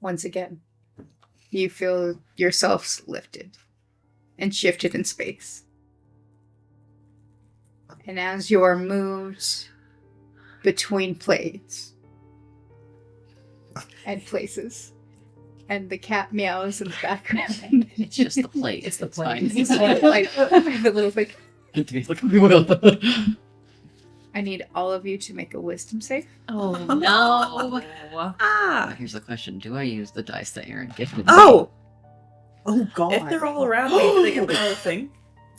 Once again, you feel yourselves lifted and shifted in space. And as you are moved between planes and places, and the cat meows in the background. It's just the plate. It's the It's plate. fine. It's like a little bit. Look at me, Will. I need all of you to make a wisdom save. Oh no! Ah! Here's the question: do I use the dice that Aaron gifted? Oh! Oh god! If they're all around me, do they get another thing?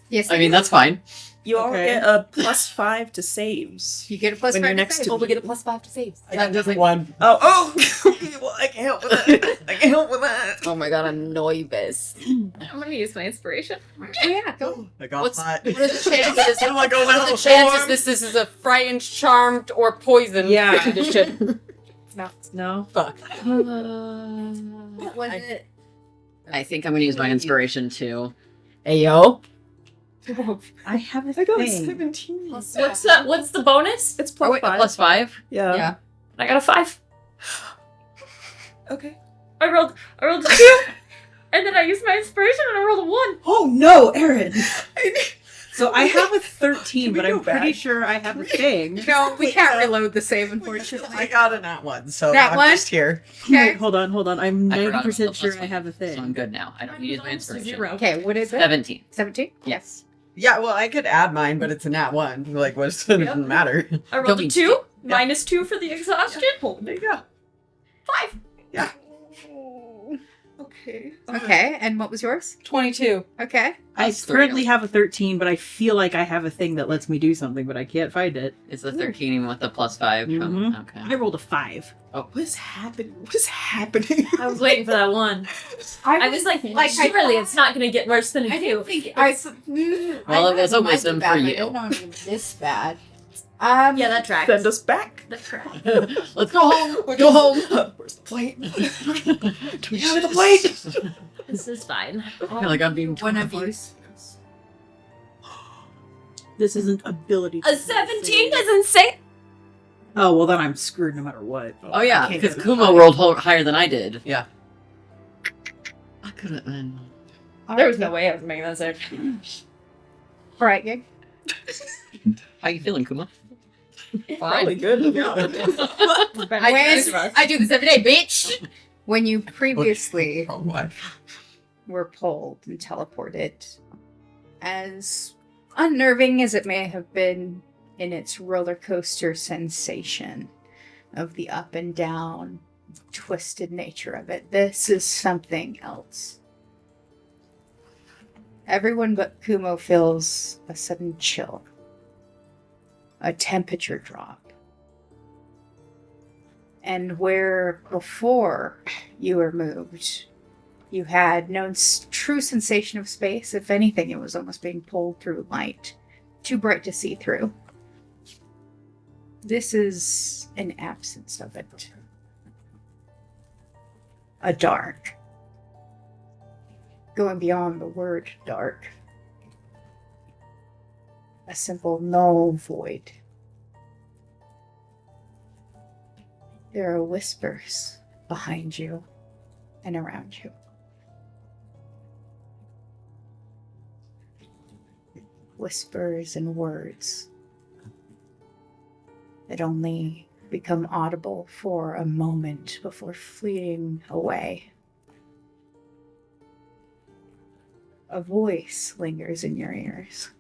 Yes, I mean, that's fine. You all Okay. get a +5 to saves. you get a plus when 5 you're next to Oh, we get a +5 to saves. I got just one. Oh! Okay, well, I can help with that. I can help with that. Oh my god, I'm nervous. I'm gonna use my inspiration. Oh yeah, go. I got What hot. are the chances? I'm like, oh, What are the chances this is a frightened, charmed, or poisoned Yeah. condition? No? Fuck. What was it? I think I'm gonna use my inspiration too. Hey yo. I have a I got a thing. 17. What's the bonus? It's Oh, +5. wait, a +5. Yeah. Yeah. I got a 5. Okay. I rolled a 2, and then I used my inspiration and I rolled a 1. Oh no, Aaron! So I have a 13, Can we but I'm go pretty back? sure I have a thing. No, we can't reload the save, unfortunately. I got a nat one, so Nat I'm one? just here. Okay. Wait, hold on. I'm I forgot 90% about sure the I have a So I'm thing. good now. I don't need to use my inspiration. Okay, what is it? 17. 17? Yes. Yeah, well, I could add mine, but it's a nat one. Like, what does it Yep. matter? I rolled Don't a be 2, Yeah. -2 for the exhaustion. There you go. 5. Okay. Okay, and what was yours? 22. Okay. I That's three. currently have a 13, but I feel like I have a thing that lets me do something, but I can't find it. Is the 13 even with the +5? Mhm. Okay. I rolled a 5. What's happening? What is happening? I was waiting for that 1. I was like surely it's not gonna get worse than a 2. Well, it was a wisdom for you. I don't even this bad. Yeah, that tracks. Send us back. That tracks. Let's go home. Go home. Where's the plate? Do we have the plate? This is fine. I feel like I'm being One of you. This isn't ability. A 17 doesn't say. Oh, well then I'm screwed no matter what. Oh yeah, can't because get Kuma rolled higher than I did. Yeah. I could have been. There was no way I was making that save. All right, Gig. How you feeling, Kuma? Probably good. I do this every day, bitch. When you previously Oh, what? were pulled and teleported, as unnerving as it may have been in its roller coaster sensation of the up and down, twisted nature of it, this is something else. Everyone but Kumo feels a sudden chill, a temperature drop. And where before you were moved, you had no true sensation of space. If anything, it was almost being pulled through light, too bright to see through. This is an absence of it. A dark. Going beyond the word dark. A simple null void. There are whispers behind you and around you. whispers and words that only become audible for a moment before fleeing away. A voice lingers in your ears.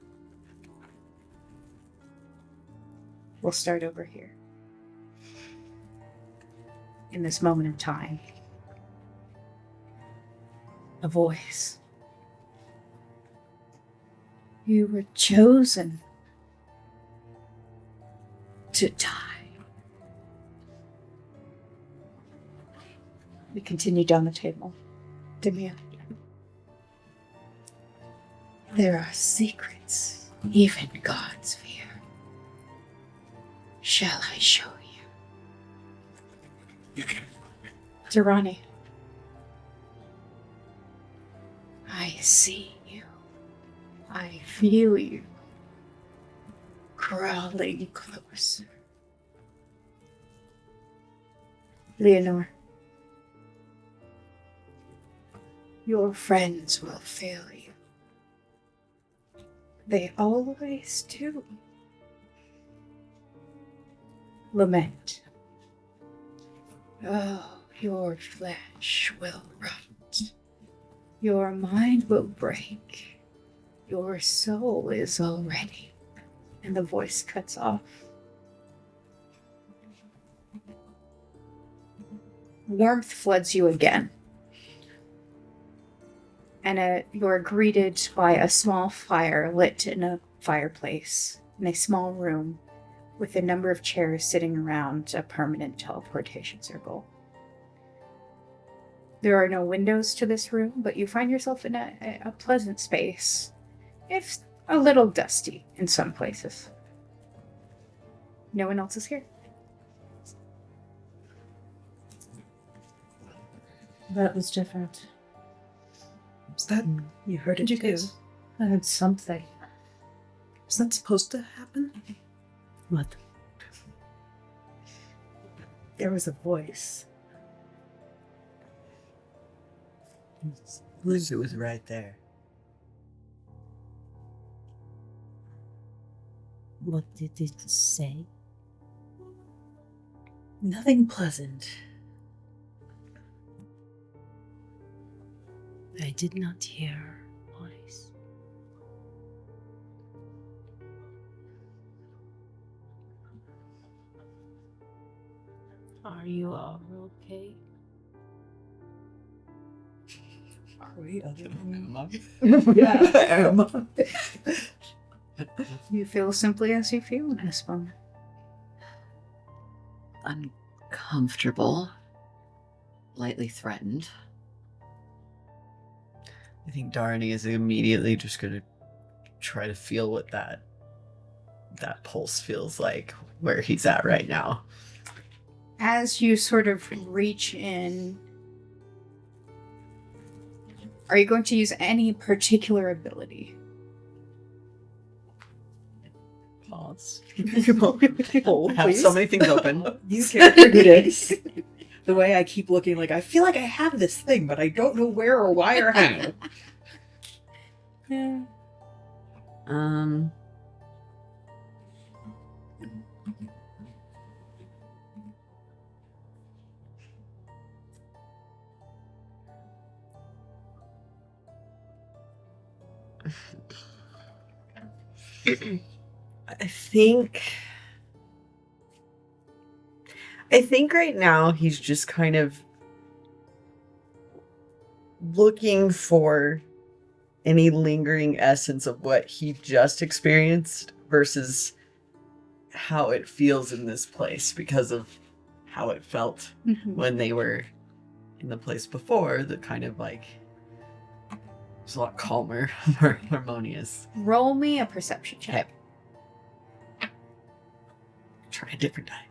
We'll start over here. In this moment of time, a voice. You were chosen to die. We continue down the table. Damia. There are secrets even gods fear. Shall I show you? You can. Dharaani. I see you. I feel you. Crawling closer. Leonore. Your friends will fail you. They always do. Lament. Oh, your flesh will rot. Your mind will break. Your soul is already. And the voice cuts off. Warmth floods you again. And you're greeted by a small fire lit in a fireplace in a small room with a number of chairs sitting around a permanent teleportation circle. There are no windows to this room, but you find yourself in a pleasant space, if a little dusty in some places. No one else is here. That was different. Was that you heard it Did you too? guys? I heard something. Was that supposed to happen? What? There was a voice. Linsey was right there. What did it say? Nothing pleasant. I did not hear her voice. Are you all okay? Are we other than Yeah. Emma? You feel simply as you feel in this moment. Uncomfortable. Lightly threatened. I think Dharaani is immediately just gonna try to feel what that pulse feels like where he's at right now. As you sort of reach in, are you going to use any particular ability? Pause. Hold, I have please. so many things open. You character who this. The way I keep looking like I feel like I have this thing, but I don't know where or why or how. Yeah. I think right now he's just kind of looking for any lingering essence of what he just experienced versus how it feels in this place because of how it felt when they were in the place before, the kind of like it's a lot calmer, more harmonious. Roll me a perception check. Try a different die.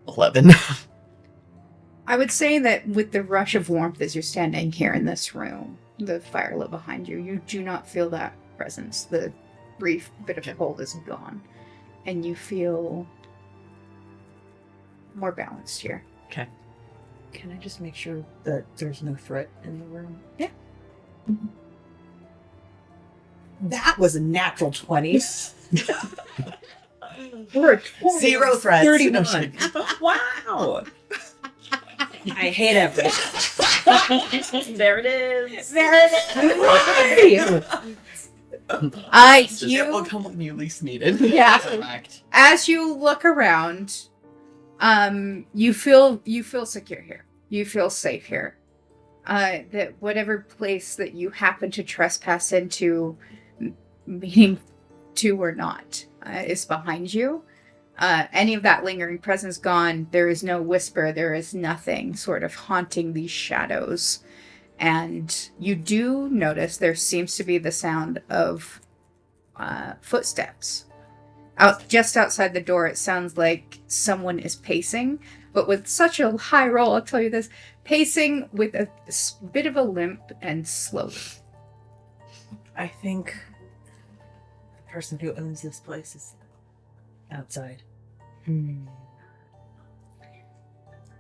11. I would say that with the rush of warmth as you're standing here in this room, the fire lit behind you, you do not feel that presence. The brief bit of cold is gone. And you feel more balanced here. Okay. Can I just make sure that there's no threat in the room? Yeah. That was a natural 20. We're a 20. 0 threats. 31. Wow. I hate everything. There it is. It will come when you least need it. Yeah. Correct. As you look around, you feel secure here. You feel safe here. That whatever place that you happen to trespass into, meaning to or not, is behind you. Any of that lingering presence gone. There is no whisper. There is nothing sort of haunting these shadows. And you do notice there seems to be the sound of footsteps. Just outside the door, it sounds like someone is pacing, but with such a high roll, I'll tell you this, pacing with a bit of a limp and slowly. I think the person who owns this place is outside.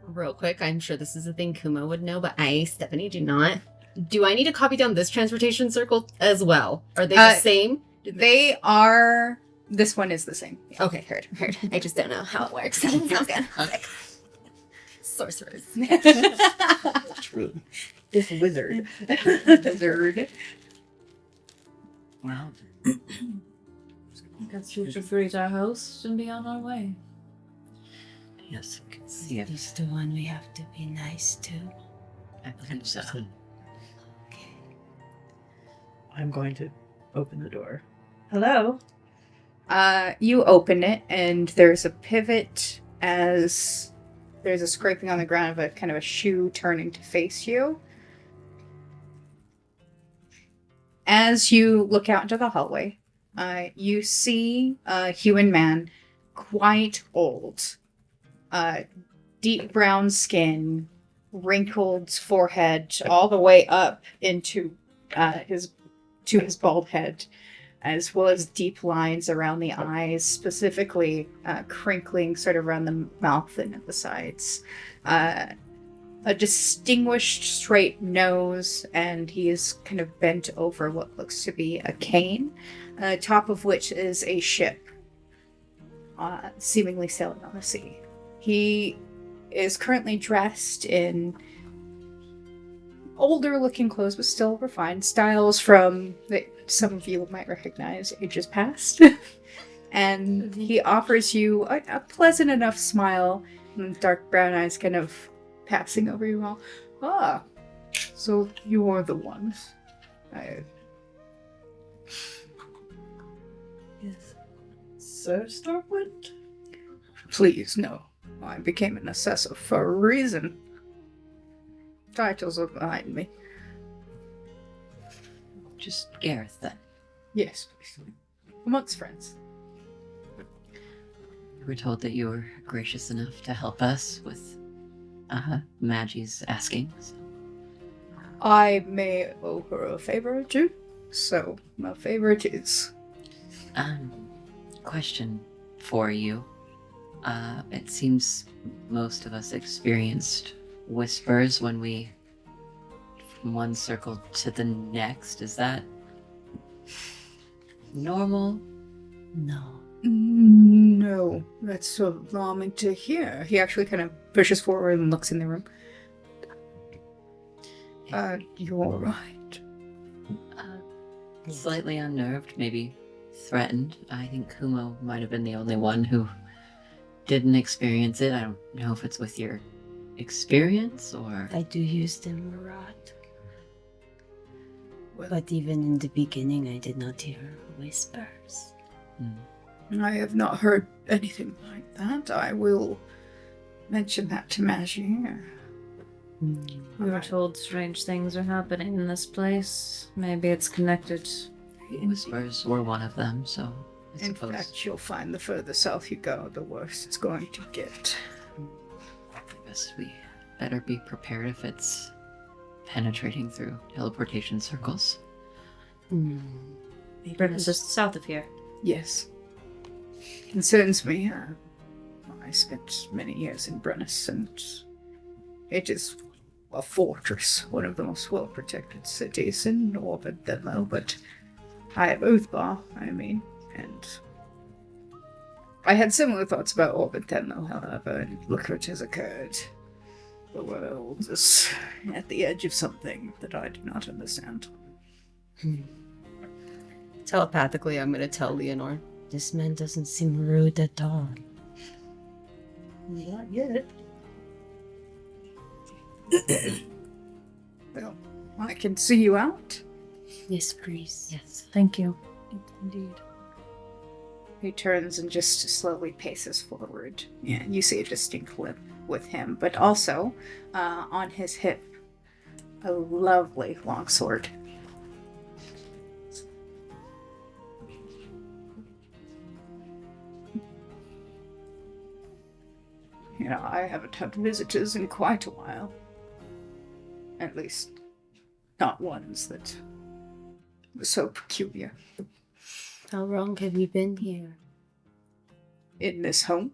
Real quick, I'm sure this is a thing Kuma would know, but I, Stephanie, do not. Do I need to copy down this transportation circle as well? Are they the same? They are... This one is the same. Yeah. Okay, heard. I just don't know how it works. Sounds good. Sick. Sorcerers. True. This wizard. Wizard. Well, Guess we should greet our host and be on our way. Yes, we can see if He's the one we have to be nice to. I believe so. I'm going to open the door. Hello? You open it, and there's a pivot as there's a scraping on the ground of a kind of a shoe turning to face you. As you look out into the hallway, you see a human man, quite old, deep brown skin, wrinkled forehead, all the way up into his bald head, as well as deep lines around the eyes, specifically crinkling sort of around the mouth and at the sides. A distinguished straight nose, and he is kind of bent over what looks to be a cane, top of which is a ship, seemingly sailing on the sea. He is currently dressed in older-looking clothes, but still refined styles from that some of you might recognize ages past. And he offers you a pleasant enough smile, and dark brown eyes kind of passing over you all. Ah, so you are the ones. Yes. Sir Starwind? Please, no. I became an assessor for a reason. Titles are behind me. just Gareth then. Yes, please. Amongst friends. We were told that you were gracious enough to help us with Maggie's asking. So. I may owe her a favor or two, so my favor it is. Question for you. It seems most of us experienced whispers when we from one circle to the next. Is that normal? No. No, that's so alarming to hear. He actually kind of pushes forward and looks in the room. You're right. Slightly unnerved, maybe threatened. I think Kumo might have been the only one who didn't experience it. I don't know if it's with your experience or... I do use them a lot. Well, But even in the beginning, I did not hear whispers. I have not heard anything like that. I will mention that to Maggie. We were told strange things are happening in this place. Maybe it's connected. Whispers were one of them, so I In suppose fact, you'll find the further south you go, the worse it's going to get. I guess we better be prepared if it's penetrating through teleportation circles. Brennus just south of here. Yes. Concerns me. I spent many years in Brennus, and It is a fortress, one of the most well-protected cities in Orbit Denlo, but I have Oathbar, and I had similar thoughts about Orbit Denlo, however, and look what has occurred. The world is at the edge of something that I do not understand. Telepathically, I'm gonna tell Leonore. This man doesn't seem rude at all. Not yet. Well, I can see you out. Yes, please. Yes, thank you. Indeed. He turns and just slowly paces forward. Yeah, you see a distinct lip with him, but also on his hip, a lovely longsword. I haven't had visitors in quite a while. At least, not ones that were so peculiar. How long have you been here? In this home,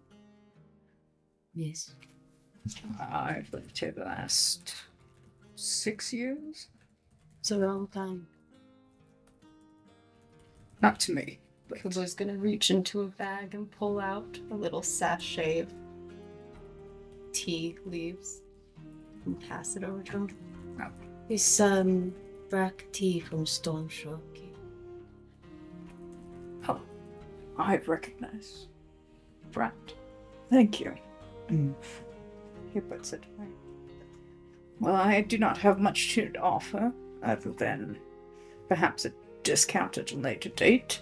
Yes. I've lived here the last 6 years. It's a long time. Not to me, but Kubo's gonna reach into a bag and pull out a little sachet of tea leaves and pass it over to him. It's black tea from Stormshore. oh, I recognize. Brad, thank you. He puts it away. Well, I do not have much to offer, other than perhaps a discount at a later date.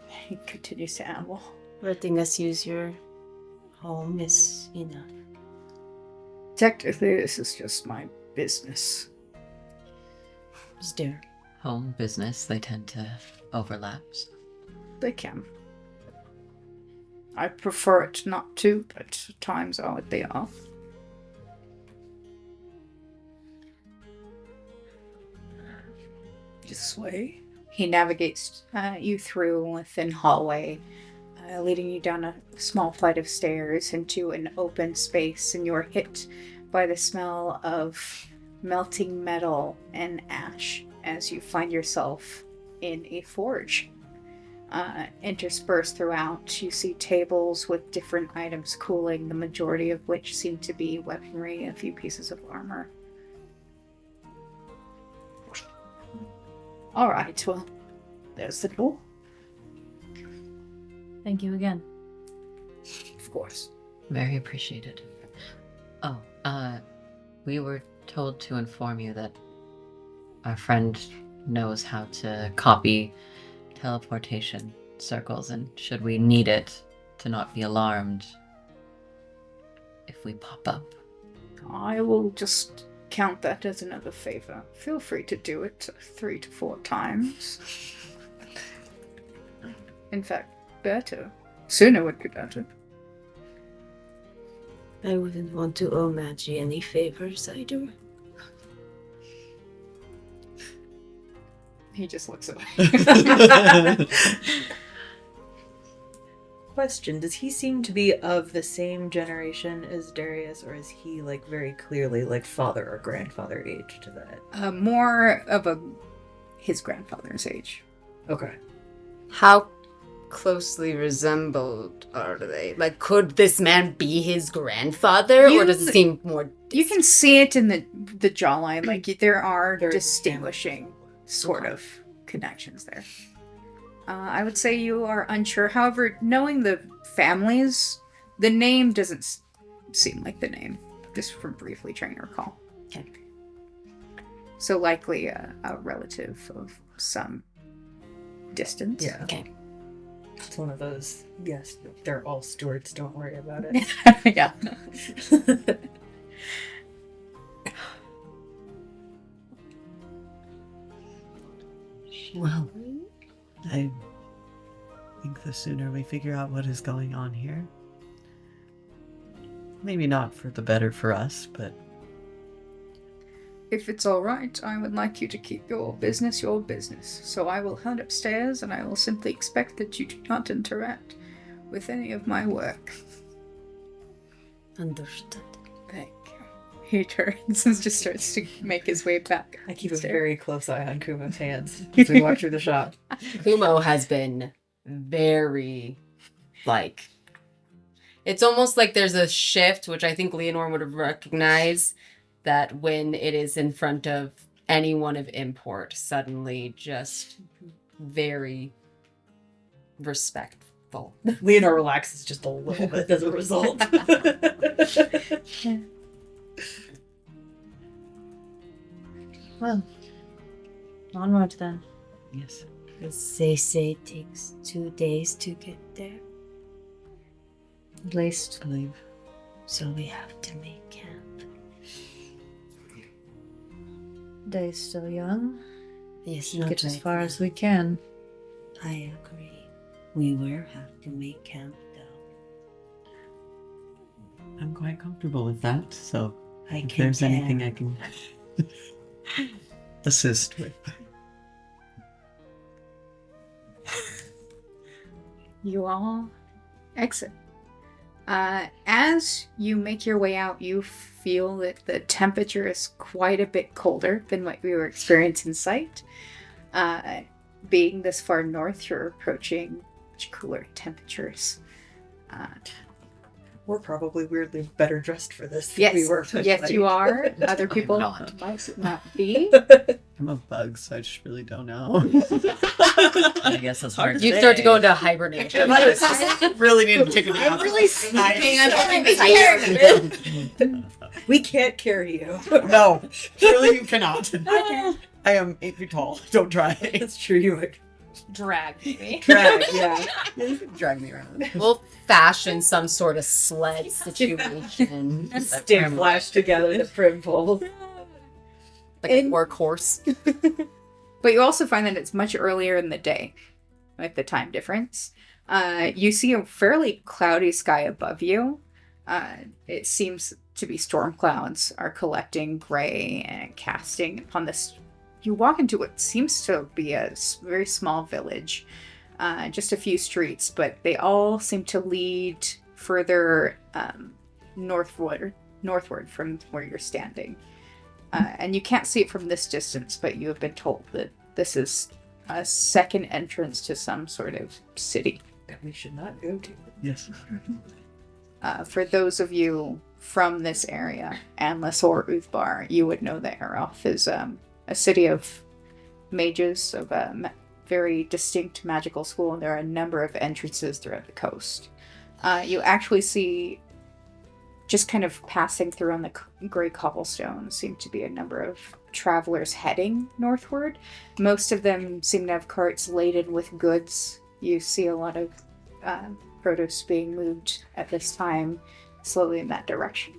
He continues to amble. Letting us use your home is enough. Technically, this is just my business. Is there? Home, business, they tend to overlap. They can. I prefer it not to, but times are what they are. This way. He navigates you through a thin hallway, leading you down a small flight of stairs into an open space, and you're hit by the smell of melting metal and ash as you find yourself in a forge. Interspersed throughout, you see tables with different items cooling, the majority of which seem to be weaponry, a few pieces of armor. Alright, well, there's the door. Thank you again. Of course. Very appreciated. Oh, we were told to inform you that our friend knows how to copy teleportation circles, and should we need it, to not be alarmed if we pop up. I will just count that as another favor. Feel free to do it 3 to 4 times. In fact, better. Sooner would be better. I wouldn't want to owe Magi any favors either. He just looks away. Question, does he seem to be of the same generation as Darius, or is he like very clearly like father or grandfather age to that? More of his grandfather's age. Okay. How closely resembled are they? Like, could this man be his grandfather, or does it seem more? You can see it in the jawline. Like there are There's distinguishing sort of connections there. I would say you are unsure. However, knowing the families, the name doesn't seem like the name. Just from briefly trying to recall. Okay. So likely a relative of some distance. Yeah. Okay. It's one of those, yes, they're all stewards, don't worry about it. Yeah. Well, I think the sooner we figure out what is going on here, maybe not for the better for us, but If it's all right, I would like you to keep your business. So I will head upstairs, and I will simply expect that you do not interact with any of my work. Understood. Thank you. He turns and just starts to make his way back. I keep a upstairs. very close eye on Kumo's hands as we walk through the shop. Kumo has been very, like, it's almost like there's a shift, which I think Leonore would have recognized, that when it is in front of anyone of import, suddenly just very respectful. Leonore relaxes just a little bit as a result. Well, onward then. Yes. They say it takes 2 days to get there, At least. I believe. so we have to make camp. Day's still young. Yes, Get not as right far now. as we can. I agree. We will have to make camp, though. I'm quite comfortable with that, so I if can there's tell. anything I can assist with. You all exit. As you make your way out, you feel that the temperature is quite a bit colder than what we were experiencing in Scite. Being this far north, you're approaching much cooler temperatures. We're probably weirdly better dressed for this than Yes, we were. yes, you are. Other people not. might not be. I'm a bug, so I just really don't know. I guess that's hard to You say. start to go into hibernation. really need to take a nap. I'm really sniping We can't carry you. No, surely you cannot. I am 8 feet tall. Don't try. That's true, you would. Drag me. Drag, yeah. You can drag me around. We'll fashion some sort of sled situation. Stick flash together the prim pole. Like a workhorse. But you also find that it's much earlier in the day with the time difference. You see a fairly cloudy sky above you. It seems to be storm clouds are collecting gray and casting upon this. You walk into what seems to be a very small village, just a few streets, but they all seem to lead further northward from where you're standing. And you can't see it from this distance, but you have been told that this is a second entrance to some sort of city. That we should not go to. Yes. For those of you from this area, Anlis or Uthbar, you would know that Aroth is a city of mages, of a very distinct magical school, and there are a number of entrances throughout the coast. You actually see, just kind of passing through on the gray cobblestones, seem to be a number of travelers heading northward. Most of them seem to have carts laden with goods. You see a lot of produce being moved at this time slowly in that direction.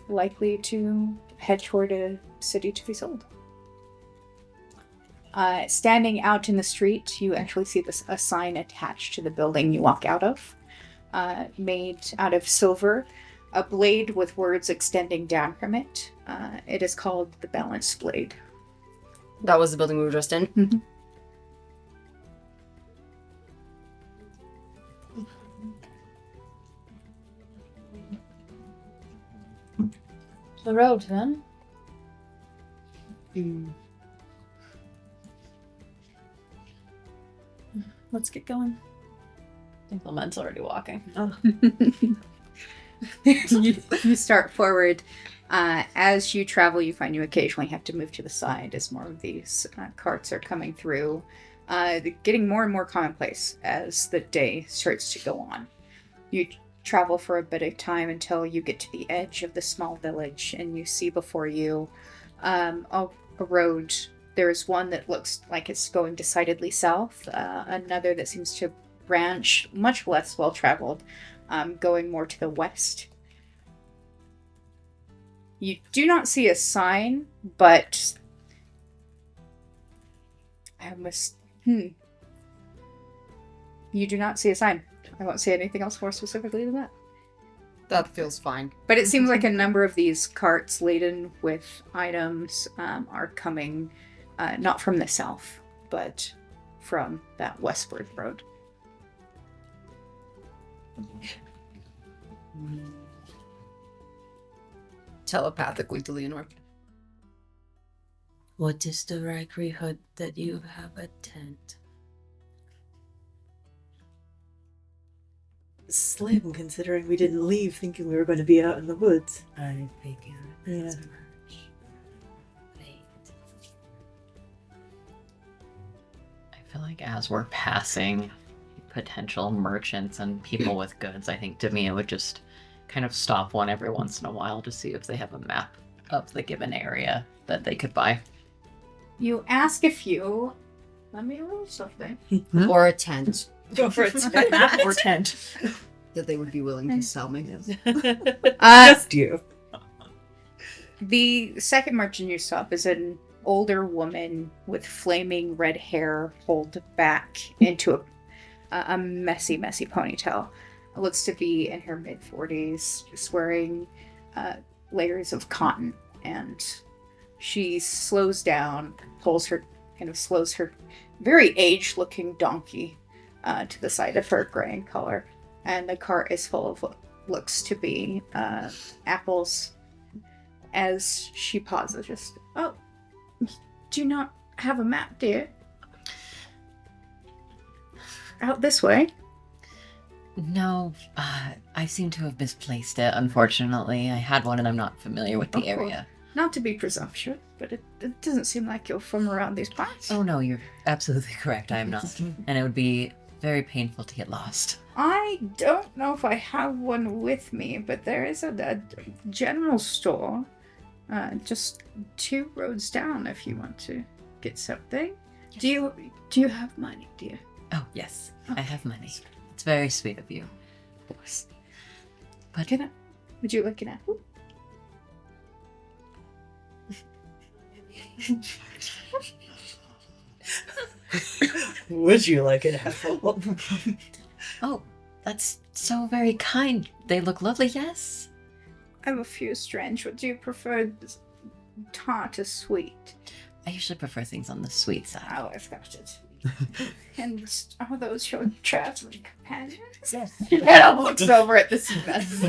Likely to head toward a city to be sold. Standing out in the street, you actually see a sign attached to the building you walk out of. Made out of silver, a blade with words extending down from it. It is called the Balance Blade. That was the building we were just in. Mm-hmm. The road then. Let's get going. I think Lament's already walking. You start forward. As you travel, you find you occasionally have to move to the side as more of these carts are coming through. Getting more and more commonplace as the day starts to go on. You travel for a bit of time until you get to the edge of the small village and you see before you a road. There's one that looks like it's going decidedly south, another that seems to branch, much less well-traveled, going more to the west. You do not see a sign, but you do not see a sign. I won't say anything else more specifically than that. That feels fine. But it seems like a number of these carts laden with items are coming not from the south, but from that westward road. telepathically to Leonor. What is the likelihood that you have a tent? Slim, considering we didn't leave thinking we were going to be out in the woods. I figured Yeah. as much. Wait. I feel like as we're passing potential merchants and people with goods, I think Damia would just kind of stop one every once in a while to see if they have a map of the given area that they could buy. You ask a few. Let me roll something. Or a tent Go for it. Or tent. that they would be willing to sell me. Just you. The second merchant you stop is an older woman with flaming red hair pulled back into a messy ponytail. It looks to be in her mid-40s, just wearing layers of cotton. And she slows down, slows her very aged-looking donkey to the side of her gray in color. And the cart is full of what looks to be apples. As she pauses, just, oh, do you not have a map, dear? Out this way. No, I seem to have misplaced it, unfortunately. I had one and I'm not familiar with the Of course. area. Not to be presumptuous, but it doesn't seem like you're from around these parts. Oh no, you're absolutely correct. I am not. And it would be very painful to get lost. I don't know if I have one with me, but there is a general store just 2 roads down if you want to get something. Do you have money, dear? Oh, yes. I have money. It's very sweet of you. Of course. But Would you like an apple? Would you like an apple? oh, that's so very kind. They look lovely, yes? I have a few strange. Would you prefer tart or sweet? I usually prefer things on the sweet side. Oh, I've got it. And are those your traveling companions? Yes. And looks over at this mess.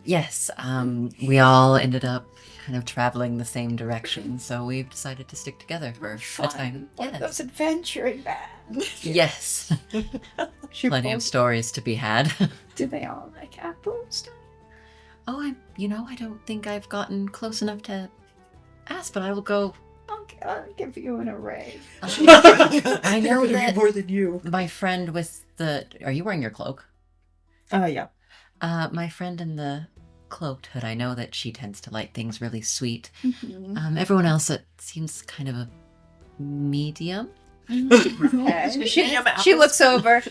Yes, we all ended up kind of traveling the same direction, so we've decided to stick together for a time. One of Yes. those adventuring bands. Yes. Plenty of stories to be had. Do they all like apples? Oh, I don't think I've gotten close enough to ask, but I will go. I'll give you an array. I know that more than you. my friend with the. Are you wearing your cloak? Yeah. My friend in the cloaked hood, I know that she tends to like things really sweet. Mhm. Everyone else, it seems kind of a medium. Okay. She looks over.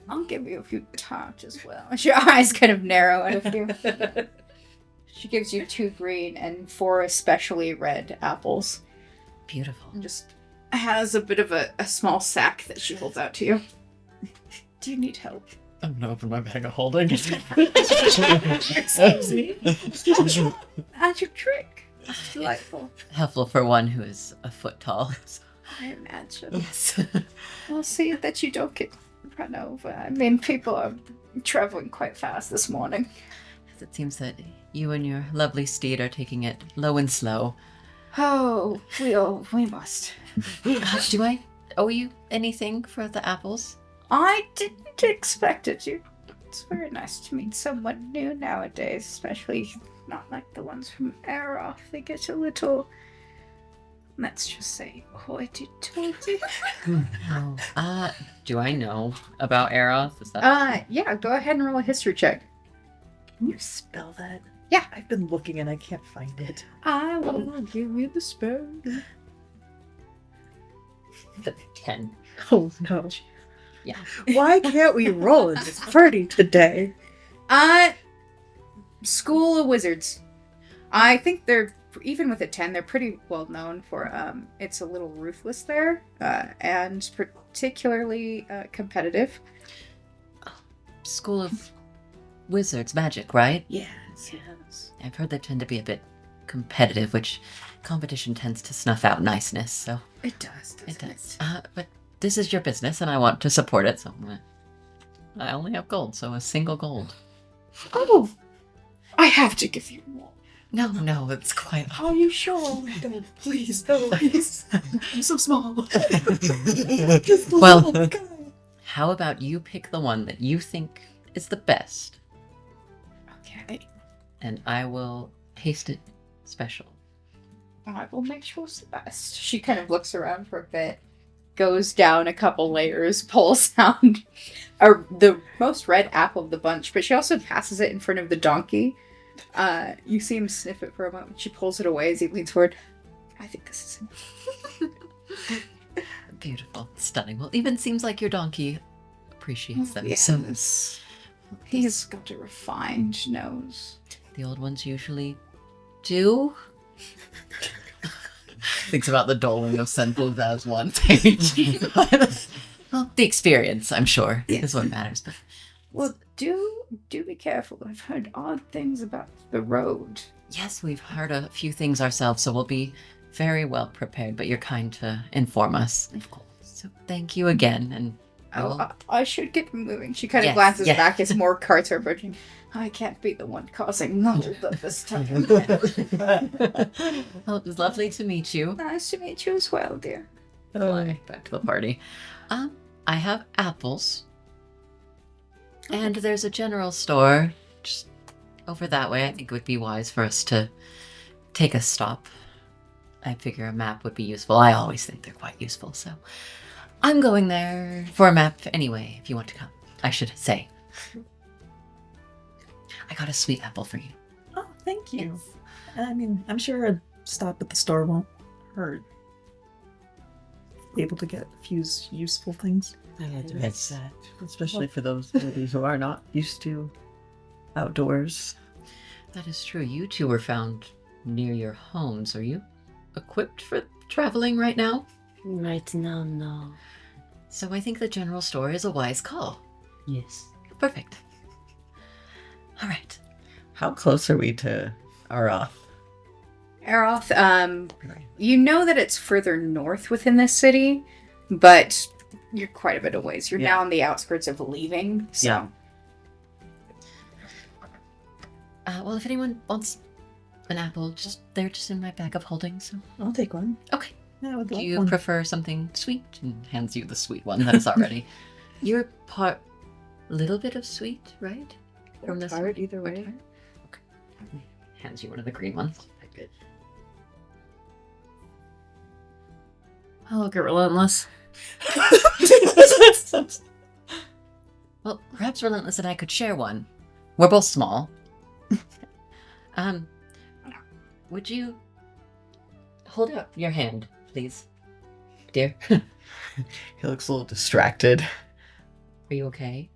I'll give you a few tarts as well. Your eyes kind of narrow at a few. She gives you 2 green and 4 especially red apples. Beautiful. And just has a bit of a small sack that she holds out to you. Do you need help? I'm gonna open my bag of holding. That's your trick. That's delightful. Helpful for one who is a foot tall. I imagine. Yes. I'll see that you don't get run over. I mean, people are traveling quite fast this morning. It seems that you and your lovely steed are taking it low and slow. Oh, we must. Do I owe you anything for the apples? I didn't expect it. It's very nice to meet someone new nowadays, especially not like the ones from Aeroth. They get a little, let's just say, hoity-toity. Oh. Do I know about Aeroth? Is that... Yeah, go ahead and roll a history check. Can you spell that? Yeah. I've been looking and I can't find it. I will give you the spell. The 10. Oh no. Yeah. Why can't we roll in this party today? School of Wizards. I think they're, even with a 10, they're pretty well known for, it's a little ruthless there, and particularly competitive. School of Wizards, magic, right? Yes. I've heard they tend to be a bit competitive, which competition tends to snuff out niceness, so... It does, doesn't It does. But this is your business, and I want to support it, so I only have gold, so a single gold. Oh, I have to give you more. No, it's quite. Are you sure? Please, no, please. I'm so small. Just a Well, little guy. how about you pick the one that you think is the best, Okay. and I will taste it special. I will make sure it's the best. She kind of looks around for a bit, goes down a couple layers, pulls out the most red apple of the bunch, but she also passes it in front of the donkey. You see him sniff it for a moment. She pulls it away as he leans forward. I think this is it. Beautiful, stunning. Well, even seems like your donkey appreciates them. Yes. So He's got a refined nose. the old ones usually do. Thinks about the doling of senses as one page. Well, the experience, I'm sure, is what matters. But Well, do be careful. I've heard odd things about the road. yes, we've heard a few things ourselves, so we'll be very well prepared. But you're kind to inform us. Of course. So thank you again, and I should get moving. She kind of Yes, glances yes. back as more carts are approaching. I can't be the one causing hold-up this time. Well, it was lovely to meet you. Nice to meet you as well, dear. Fly back to the party. I have apples. And there's a general store just over that way. I think it would be wise for us to take a stop. I figure a map would be useful. I always think they're quite useful, so I'm going there for a map anyway, if you want to come. I should say. I got a sweet apple for you. Oh, thank you. I mean, I'm sure a stop at the store won't hurt. Be able to get a few useful things. I had to Yes. that. Especially for those maybe who are not used to outdoors. That is true. You two were found near your homes. Are you equipped for traveling right now? Right now, no. So I think the general store is a wise call. Yes. Perfect. All right. How close are we to Aroth? Aroth, you know that it's further north within this city, but you're quite a bit of ways. You're Yeah. now on the outskirts of leaving, so. Yeah. Well, if anyone wants an apple, they're just in my bag of holding, so. I'll take one. Okay. Yeah, I would Do love you one. prefer something sweet? And hands you the sweet one that is already. You're part little bit of sweet, right? From this Tired one? either Or way. tired? Okay. Hands you one of the green ones. Good. I look at Relentless. Well, perhaps Relentless and I could share one. We're both small. Would you hold up your hand, please, dear? He looks a little distracted. Are you okay?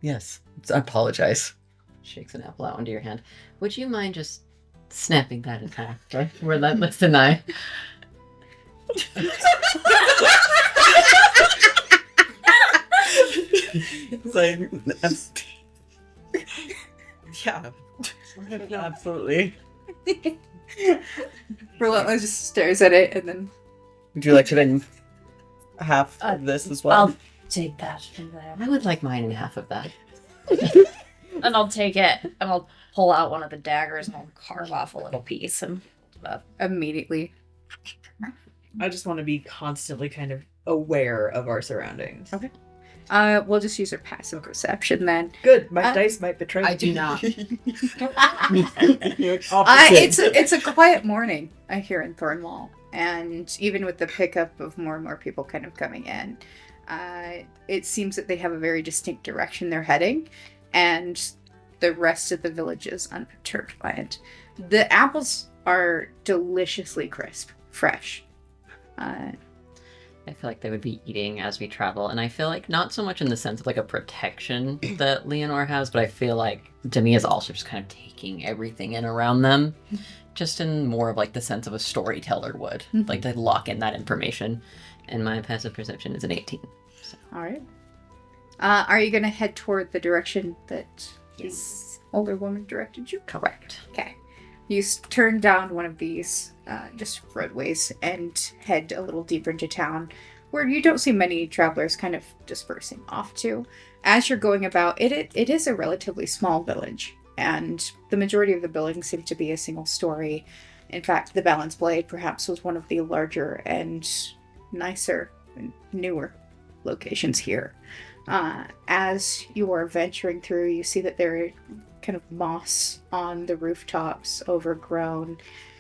Yes. I apologize. Shakes an apple out into your hand. Would you mind just snapping that in half for Relentless and I? It's like, yeah. Absolutely. Relentless just stares at it and then. Would you like to then half of this as well? I'll take that from there. I would like mine in half of that. And I'll take it and I'll pull out one of the daggers and I'll carve off a little piece and Immediately. I just want to be constantly kind of aware of our surroundings. Okay. We'll just use our passive perception then. Good. My dice might betray me. I do not. It's a quiet morning here in Thornwall, and even with the pickup of more and more people kind of coming in, it seems that they have a very distinct direction they're heading, and the rest of the village is unperturbed by it. The apples are deliciously crisp, fresh. I feel like they would be eating as we travel, and I feel like not so much in the sense of like a protection that Leonor has, but I feel like Damia is also just kind of taking everything in around them, just in more of like the sense of a storyteller would, like they lock in that information. And my passive perception is an 18. So. All right. Are you going to head toward the direction that the older woman directed you? Correct. Okay. You turn down one of these just roadways and head a little deeper into town, where you don't see many travelers kind of dispersing off to. As you're going about, it is a relatively small village. and the majority of the buildings seem to be a single story. In fact, the Balance Blade perhaps was one of the larger and nicer and newer locations here. As you are venturing through, you see that there are kind of moss on the rooftops, overgrown,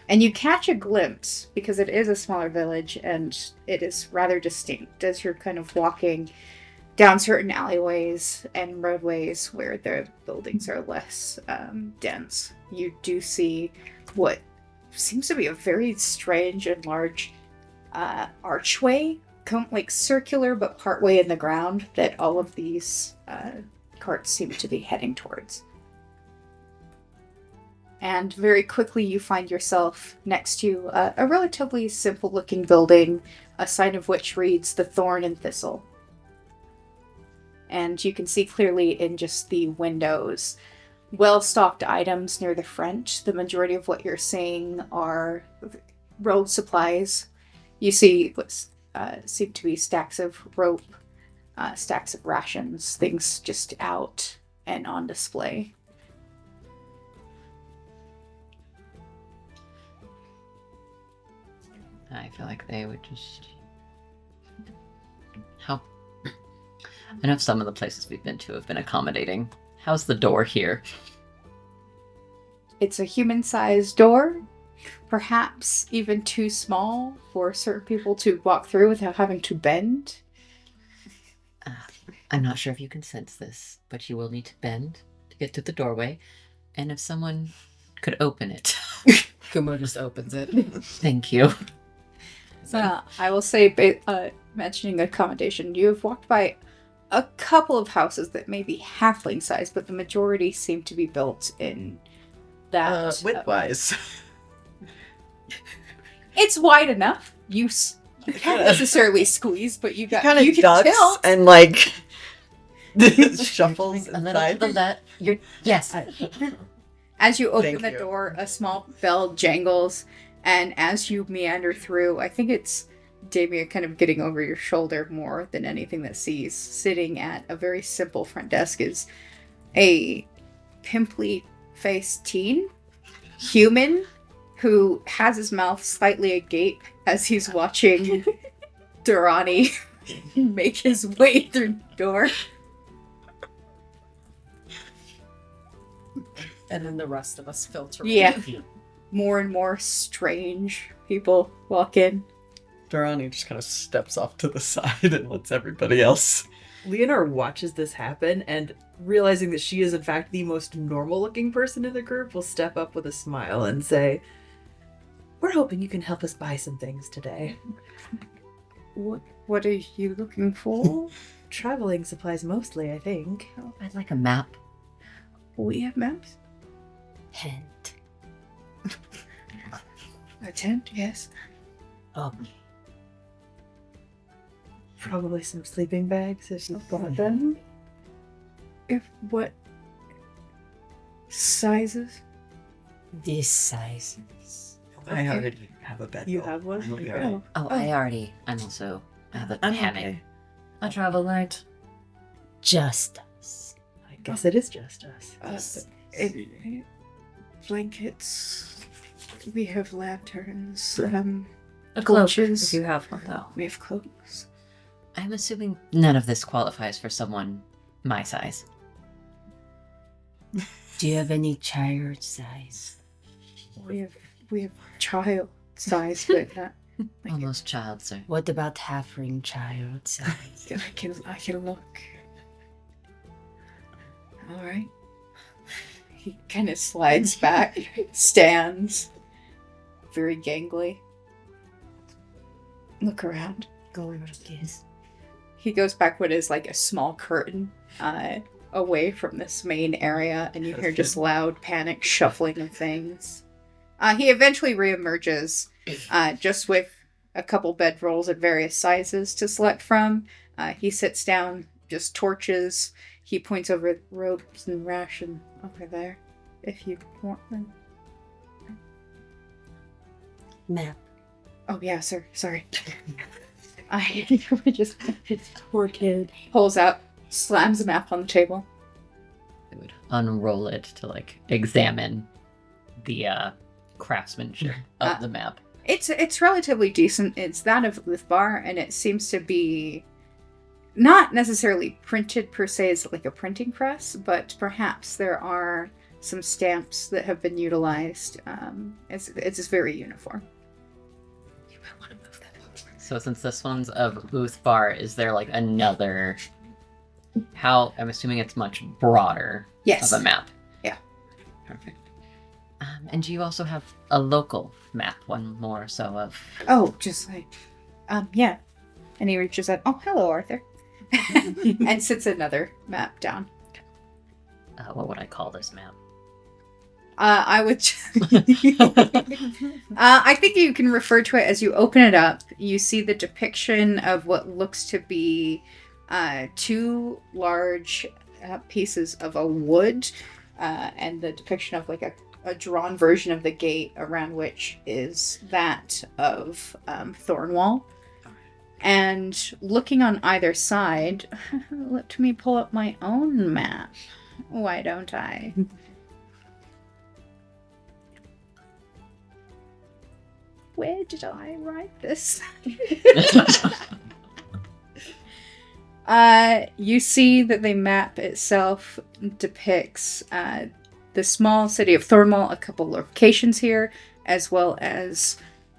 and you catch a glimpse, because it is a smaller village and it is rather distinct as you're kind of walking down certain alleyways and roadways where the buildings are less dense. You do see what seems to be a very strange and large archway, like circular but partway in the ground, that all of these carts seem to be heading towards. And very quickly you find yourself next to a relatively simple looking building, a sign of which reads the Thorn and Thistle. And you can see clearly in just the windows well-stocked items near the front. The majority of what you're seeing are road supplies. You see what seem to be stacks of rope, stacks of rations, things just out and on display. I feel like they would just help. I know some of the places we've been to have been accommodating. How's the door here? It's a human-sized door, perhaps even too small for certain people to walk through without having to bend. I'm not sure if you can sense this, but you will need to bend to get through the doorway. And if someone could open it. Kumo just opens it. Thank you. I will say, mentioning accommodation, you have walked by a couple of houses that may be halfling sized, but the majority seem to be built in that width-wise. It's wide enough. You can't necessarily squeeze, but you kind you of can ducks tilt. and like shuffles A little inside. to that. Yes. As you open Thank the you. door, a small bell jangles, and as you meander through, I think it's Damia kind of getting over your shoulder more than anything that sees. Sitting at a very simple front desk is a pimply-faced teen, human, who has his mouth slightly agape as he's watching Dharaani make his way through the door. And then the rest of us filter. Yeah. More and more strange people walk in. Dharaani just kind of steps off to the side and lets everybody else. Leonor watches this happen and, realizing that she is in fact the most normal-looking person in the group, will step up with a smile and say, "We're hoping you can help us buy some things today. What are you looking for? Traveling supplies mostly, I think." I'd like a map. We have maps. Tent. A tent, yes. Okay. Probably some sleeping bags if you've got them. Mm-hmm. If what sizes? This size. I already have a bed. You have one? Okay. Oh, I have a I'm hammock. okay. I travel light. Just us. I guess it is just us. Blankets. We have lanterns. A cloak, Torches. if you have one, though. We have cloaks. I'm assuming none of this qualifies for someone my size. Do you have any child size? We have child size, but not. Almost child, sir. What about halfling child size? I can look. All right. He kind of slides back, stands, very gangly. Look around. Yes. He goes back what is like a small curtain away from this main area, and you hear just loud panic shuffling of things. He eventually reemerges just with a couple bedrolls at various sizes to select from. He sits down, just torches. He points over ropes and ration over there, if you want them. Map. Oh yeah, sir. Sorry. I just Poor kid. pulls out, slams a map on the table. they would unroll it to like examine the craftsmanship of the map. It's relatively decent. It's that of Uthbar, and it seems to be not necessarily printed per se as like a printing press, but perhaps there are some stamps that have been utilized. It's very uniform. You might want to move that over. So since this one's of Uthbar, is there like another? How I'm assuming it's much broader Yes. of a map. Yeah. Perfect. And do you also have a local map? One more so of. Oh, just like, yeah. And he reaches out. Oh, hello, Arthur. And sits another map down. What would I call this map? I would. I think you can refer to it as you open it up. You see the depiction of what looks to be two large pieces of a wood, and the depiction of like a drawn version of the gate around which is that of Thornwall. And looking on either side, let me pull up my own map. Why don't I? Where did I write this? You see that the map itself depicts the small city of Thornwall, a couple locations here, as well as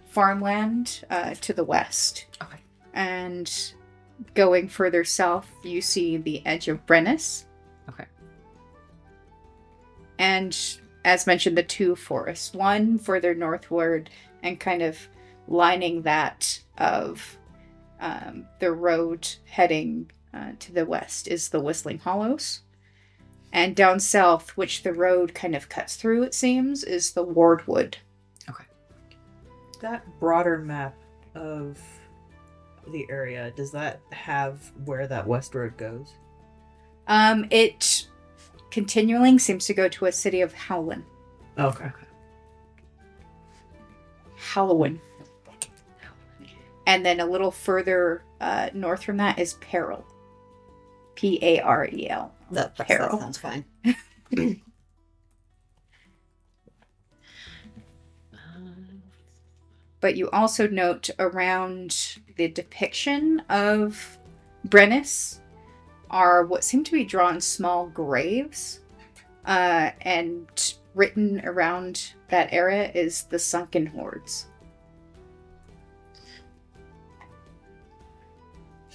farmland to the west. Okay. And going further south, you see the edge of Brennus. Okay. And as mentioned, the two forests. One further northward and kind of lining that of the road heading to the west is the Whistling Hollows. And down south, which the road kind of cuts through, it seems, is the Wardwood. Okay. That broader map of the area, does that have where that west road goes? It continuing seems to go to a city of Howlin. Okay. Halloween. And then a little further north from that is Peril. P-A-R-E-L. That Peril. sounds fine. But you also note around the depiction of Brennus are what seem to be drawn small graves. And written around that area is the Sunken Hordes.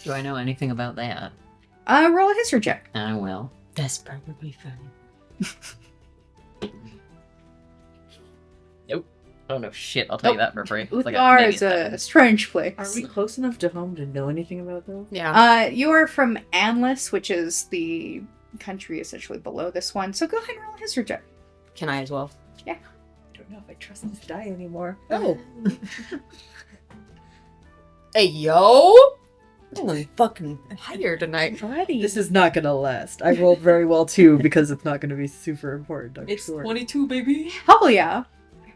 Do I know anything about that? Roll a history check. I will. That's probably fine. Nope. I don't know shit. I'll tell you that for free. It's like Uthgar maybe is a seven. strange place. Are we close enough to home to know anything about those? Yeah. You are from Anlis, which is the country essentially below this one. So go ahead and roll a history check. Can I as well? I don't know if I trust this die anymore. Oh. Hey, yo! I'm fucking higher tonight. This is not gonna last. I rolled very well too because it's not gonna be super important. I'm It's sure. 22, baby. Hell yeah.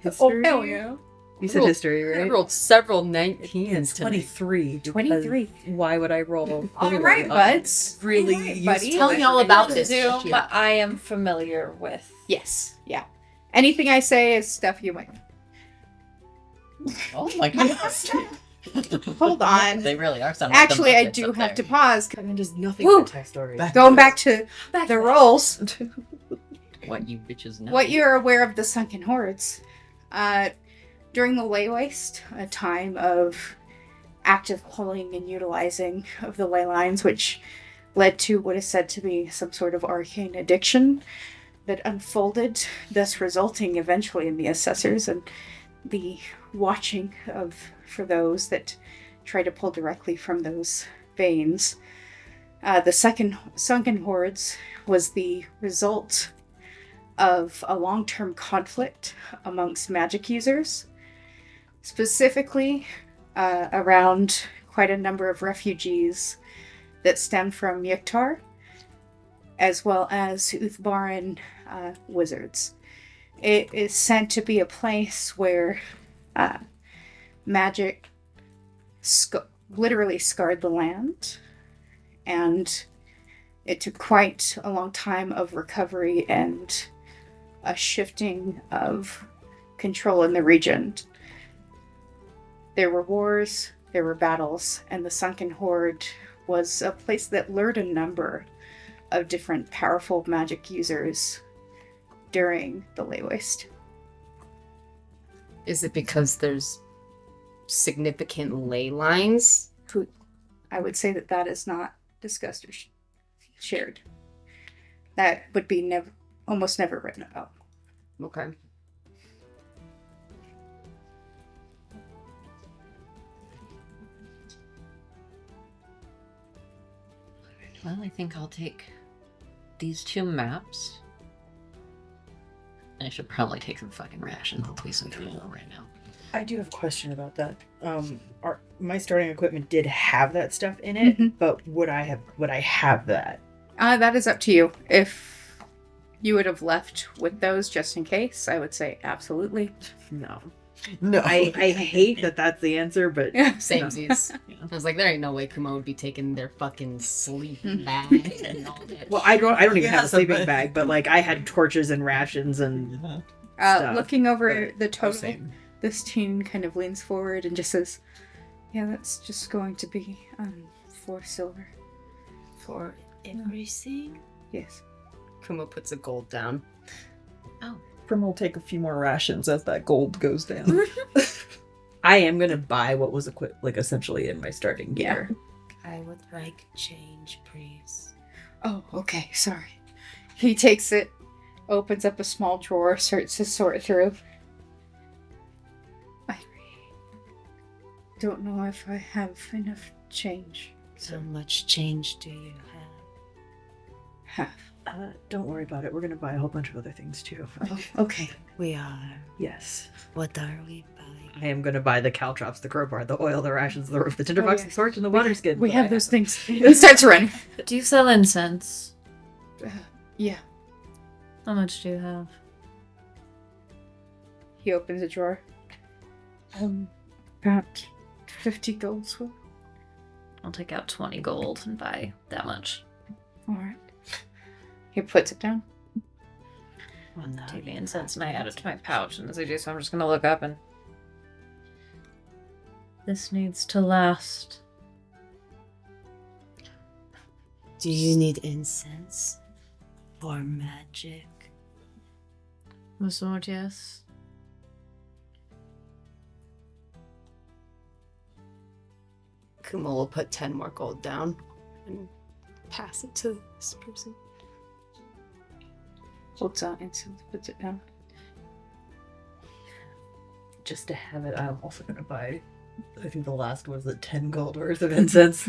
History? Oh, hell yeah. You said Rolled- history, I right? rolled several And 19s tonight. 23. because 23. Why would I roll? All right, buds. Really All right, useful buddy. Tell me all about this. Zoom, shit. I am familiar with. Yes. Yeah. Anything I say is stuff you might. Oh my goodness. Hold on. They really are sounding like the Actually, I Muppets do up have there. to pause. Kevin does nothing Woo! but tell stories. Going back to the rolls. What you bitches know. What you're aware of the Sunken Hordes. During the Ley Waste, a time of active pulling and utilizing of the ley lines, which led to what is said to be some sort of arcane addiction that unfolded, thus resulting eventually in the assessors and the watching of for those that try to pull directly from those veins. The second Sunken Hordes was the result of a long-term conflict amongst magic users, specifically around quite a number of refugees that stem from Yuktar, as well as Uthbaran wizards. It is said to be a place where magic literally scarred the land, and It took quite a long time of recovery and a shifting of control in the region. There were wars, there were battles, and the Sunken Horde was a place that lured a number of different powerful magic users during the Ley Waste. Is it because there's significant ley lines? I would say that is not discussed or shared. That would be almost never written about. Okay. Well, I think I'll take these 2 maps. I should probably take some fucking rations. Let's be so low right now. I do have a question about that. My starting equipment did have that stuff in it, Mhm. but would I have that? That is up to you. If you would have left with those just in case, I would say absolutely. No. No. I hate that that's the answer, but Samesies. I was like, there ain't no way Kumo would be taking their fucking sleep bag and all that. well, I don't even have a Yeah, sleeping but- bag, but like I had torches and rations and stuff. Looking over the total, same. this teen kind of leans forward and just says, "Yeah, that's just going to be 4 silver." For everything? Yes. Kumo puts a gold down. Prim will take a few more rations as that gold goes down. I am gonna buy what was essentially in my starting Yeah. gear. I would like change, please. Oh, okay. Sorry. He takes it, opens up a small drawer, starts to sort through. I don't know if I have enough change. How much change do you have? Half. Don't worry about it. We're gonna buy a whole bunch of other things too. Oh, okay. We are. Yes. What are we buying? I am gonna buy the caltrops, the crowbar, the oil, the rations, the tinderbox, yeah. the torch, and the water skin. We but have I those things. He starts running. Do you sell incense? Yeah. How much do you have? He opens a drawer. About 50 golds worth. I'll take out 20 gold and buy that much. Alright. He puts it down. Well, now Take the you incense have and I add it to to my pouch, and as I do so, I'm just gonna look up and. This needs to last. Do you need incense? For magic? The sword, yes. Kumo will put 10 more gold down and pass it to this person. Holds out incense, puts it down. just to have it, I'm also gonna buy. I think the last was 10 gold worth of incense.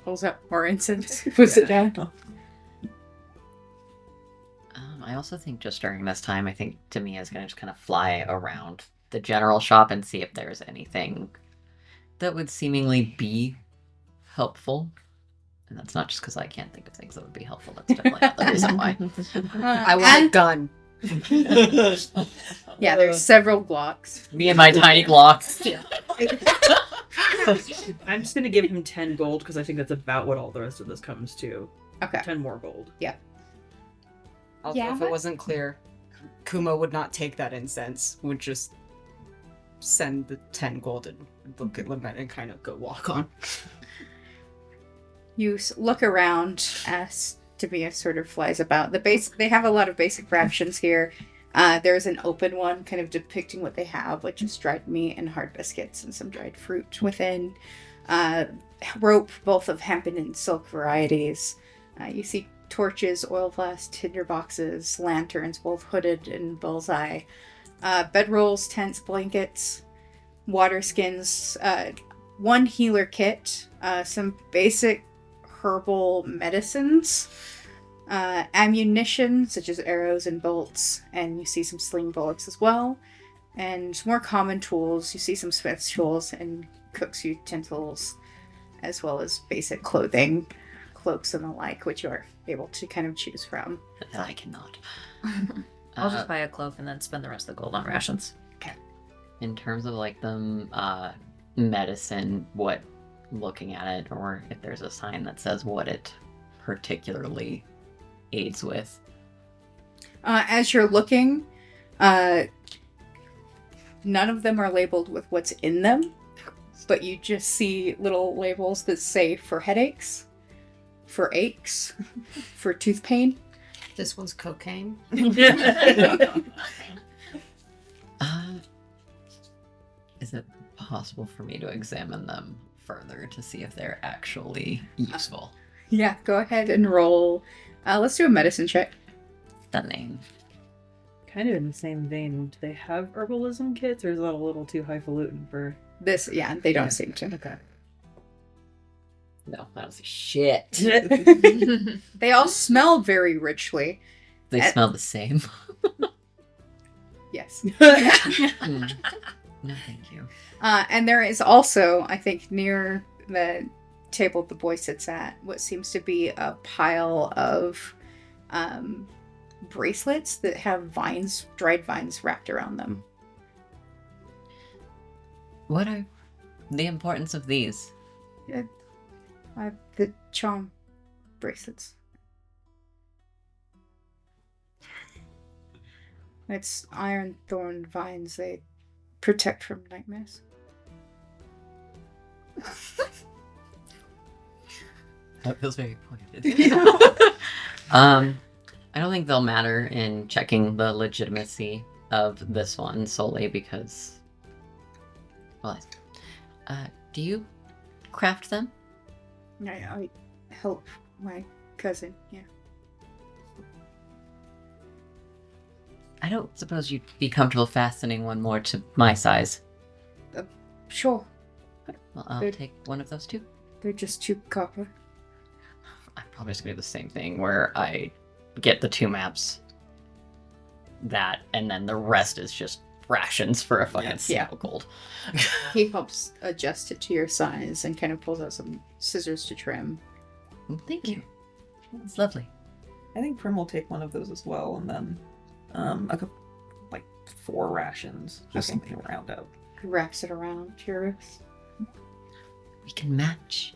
Pulls out more incense, puts it down. I also think just during this time, I think Damia is going to just kind of fly around the general shop and see if there's anything that would seemingly be helpful. And that's not just because I can't think of things that would be helpful. That's definitely not the reason why. I want a gun. Yeah, there's several blocks. Me and my tiny Glocks. I'm just gonna give him 10 gold because I think that's about what all the rest of this comes to. Okay. 10 more gold. Also, Yeah, if but- it wasn't clear, Kumo would not take that incense, would just send the 10 gold and look at Lament and kind of go walk on. You look around as Damia sort of flies about. They have a lot of basic rations here. There's an open one kind of depicting what they have, like just dried meat and hard biscuits and some dried fruit within. Rope, both of hempen and silk varieties. You see torches, oil flasks, tinder boxes, lanterns, both hooded and bullseye. Bedrolls, tents, blankets, water skins, one healer kit, some basic herbal medicines, ammunition such as arrows and bolts, and you see some sling bullets as well, and more common tools. You see some smith's tools and cook's utensils, as well as basic clothing, cloaks and the like, which you are able to kind of choose from. I cannot. I'll just buy a cloak and then spend the rest of the gold on rations. In terms of like the medicine, what looking at it, or if there's a sign that says what it particularly aids with. As you're looking, none of them are labeled with what's in them, but you just see little labels that say for headaches, for aches, for tooth pain. This one's cocaine. Is it possible for me to examine them further to see if they're actually useful? Yeah, go ahead and roll. Let's do a medicine check. Stunning. Kind of in the same vein, do they have herbalism kits, or is that a little too highfalutin for... This, yeah, they don't seem to. Okay. No, I don't see shit. They all smell very richly. They smell the same. Yes. Mm. No, thank you. And there is also, I think, near the table the boy sits at, what seems to be a pile of bracelets that have vines, dried vines wrapped around them. What are the importance of these? The charm bracelets. It's iron thorn vines. They protect from nightmares. That feels very pointed. I don't think they'll matter in checking the legitimacy of this one solely because, well, do you craft them? I help my cousin, yeah. I don't suppose you'd be comfortable fastening one more to my size. Sure. Well, I'll Good. take one of those two. They're just too copper. I'm probably just gonna do the same thing where I get the 2 maps, that, and then the rest is just rations for a fucking Yeah. single gold. He helps adjust it to your size and kind of pulls out some scissors to trim. Thank you. It's lovely. I think Prim will take one of those as well, and then a couple, like 4 rations, just Okay. something round out. He wraps it around your wrist. We can match.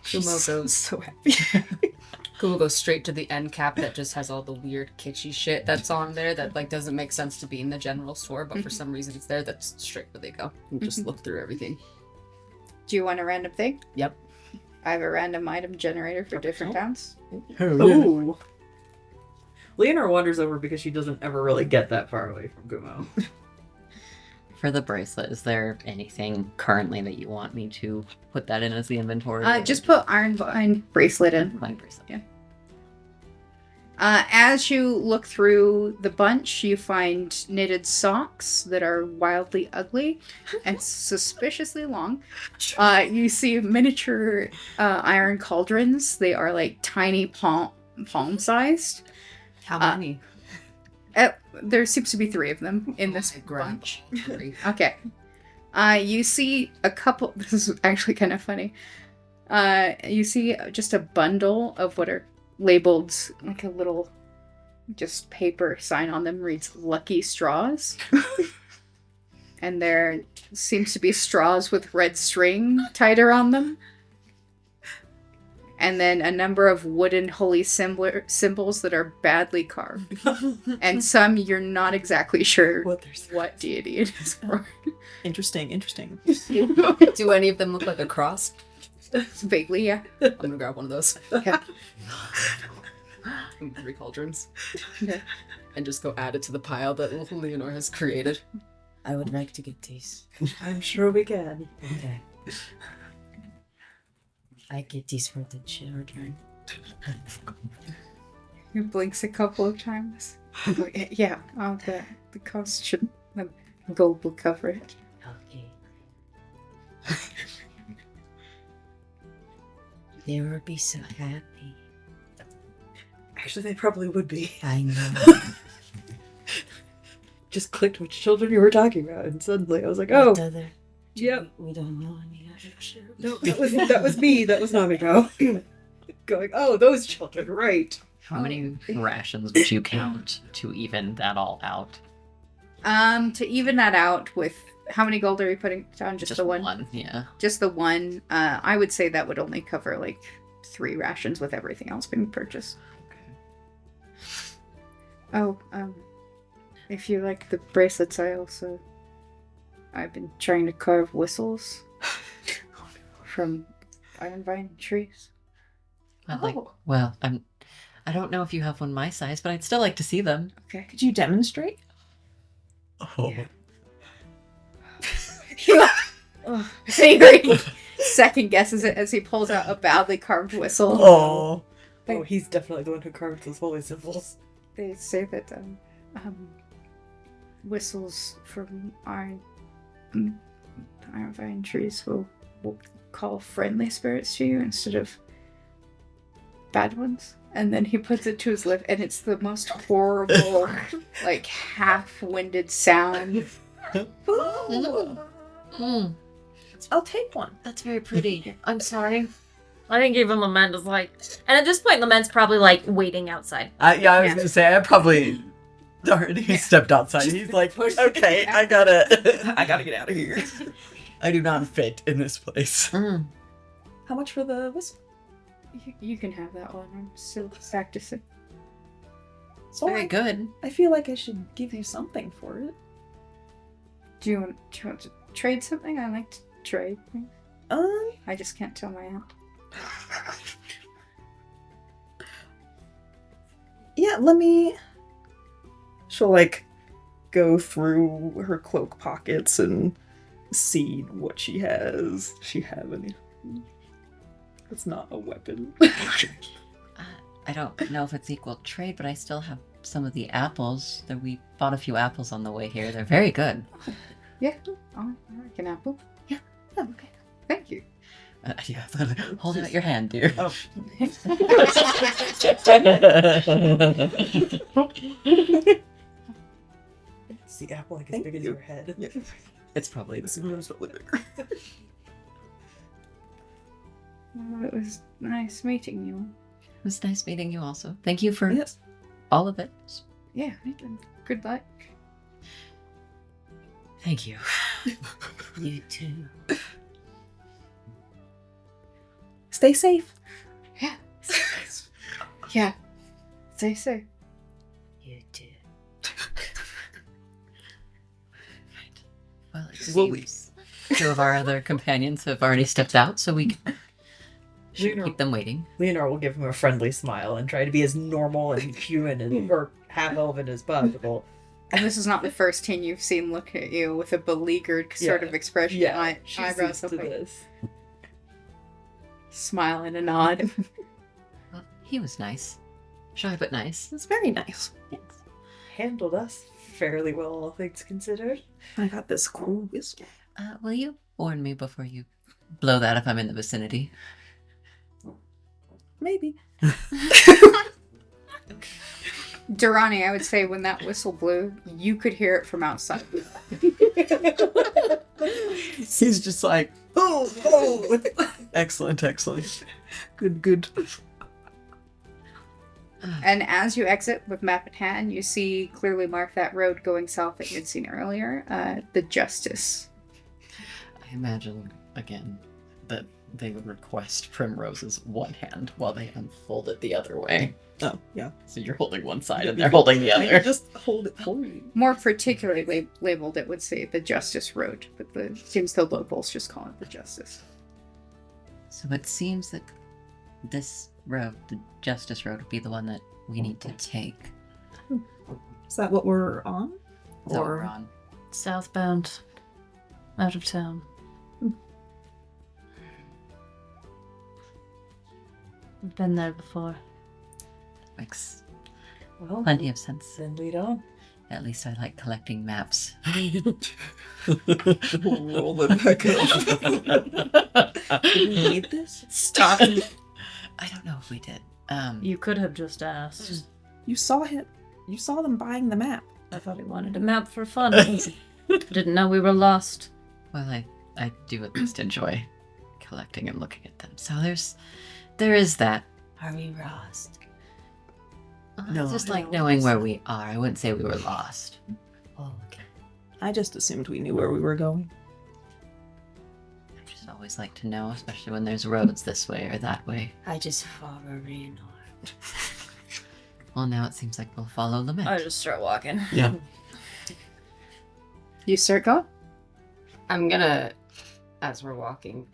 Kumo goes So happy. Kumo goes straight to the end cap that just has all the weird kitschy shit that's on there that like doesn't make sense to be in the general store, but for some reason it's there. That's straight where they go. And just look through everything. Do you want a random thing? Yep. I have a random item generator for different towns. Ooh. Leonor wanders over because she doesn't ever really get that far away from Gumo. For the bracelet, is there anything currently that you want me to put that in as the inventory? Just put iron vine bracelet in. My bracelet. Yeah. As you look through the bunch, you find knitted socks that are wildly ugly and suspiciously long. You see miniature iron cauldrons. They are like tiny palm-sized. How many? There seems to be 3 of them in this bunch. Three. Okay. You see a couple. This is actually kind of funny. You see just a bundle of what are labeled like a little just paper sign on them reads Lucky Straws. And there seems to be straws with red string tied around them. And then a number of wooden holy symbols that are badly carved. And some you're not exactly sure what deity it is for. Interesting. Do any of them look like a cross? Vaguely, yeah. I'm gonna grab one of those. Yeah. 3 cauldrons. Okay. And just go add it to the pile that Leonor has created. I would like to get these. I'm sure we can. Okay. I get these for the children. He blinks a couple of times. Yeah, the cost should. The gold will cover it. Okay. They would be so happy. Actually, they probably would be. I know. Just clicked which children you were talking about, and suddenly I was like, oh, What other? yep. We don't know any other children. No, that was me. That was Namiko. Going, oh, those children, right. How many rations would you count to even that all out? To even that out with How many gold are you putting down? Just the one? Yeah. Just the one. I would say that would only cover like 3 rations with everything else being purchased. Oh, if you like the bracelets, I've been trying to carve whistles from iron vine trees. I don't know if you have one my size, but I'd still like to see them. Okay. Could you demonstrate? Oh. He second guesses it as he pulls out a badly carved whistle. Oh. Oh, he's definitely the one who carved those holy symbols. They say that whistles from iron vine trees will call friendly spirits to you instead of bad ones. And then he puts it to his lip, and it's the most horrible, like half-winded sound. I'll take one. That's very pretty. I'm sorry. I think even Lament is like, and at this point, Lament's probably like waiting outside. I was gonna say I probably already stepped outside. He's like, okay, I gotta get out of here. I do not fit in this place. How much for the whistle? You can have that one. I'm still practicing. So Very good. I feel like I should give you something for it. Do you want to trade something? I like to trade things. I just can't tell my aunt. Yeah, let me. She'll like go through her cloak pockets and see what she has. Does she have any? It's not a weapon. I don't know if it's equal trade, but I still have some of the apples. We bought a few apples on the way here. They're very good. Yeah. Oh, I like an apple. Yeah. Oh, okay. Thank you. Yeah. Hold out your hand, dear. Oh. It's the apple like as Thank big as you. your head. Yeah. It's probably the same. It's probably bigger. Well, it was nice meeting you. It was nice meeting you also. Thank you for Yes. all of it. Yeah, and good luck. Thank you. You too. Stay safe. Yeah. Yeah. Stay safe. You too. Well, it seems 2 of our other companions have already stepped out, so we should keep them waiting. Leonor will give him a friendly smile and try to be as normal and human and or half-elven as possible. And this is not the first teen you've seen look at you with a beleaguered sort of expression. She's Eyebrows used up, to like, this. smile and a nod. Well, he was nice. Shy but nice. It's very nice. Handled us fairly well, all things considered. I got this cool whistle. Will you warn me before you blow that if I'm in the vicinity? Maybe. Dharaani, I would say when that whistle blew, you could hear it from outside. He's just like, oh. Excellent. Good. And as you exit with map in hand, you see clearly marked that road going south that you'd seen earlier, the Justice. I imagine, again, that they would request Primrose's one hand while they unfold it the other way. Oh, yeah. So you're holding one side and they're holding the other. Just hold it for you. More particularly labeled, it would say the Justice Road, but seems the locals just call it the Justice. So it seems that this road, the Justice Road, would be the one that we need to take. Is that what we're on? Is that what we're on? Southbound. Out of town. We've been there before. Makes Well, plenty of sense. then lead on. At least I like collecting maps. Roll it back up. Did we need this? Stop. I don't know if we did. You could have just asked. You saw him. You saw them buying the map. I thought he wanted a map for fun. Didn't know we were lost. Well, I do at least enjoy collecting and looking at them. So there is that. Are we lost? No, just like knowing where we are. I wouldn't say we were lost. Oh, okay. I just assumed we knew where we were going. I just always like to know, especially when there's roads this way or that way. I just follow Leonor. Well, now it seems like we'll follow Lament. I just start walking. Yeah. You start going? I'm gonna, as we're walking,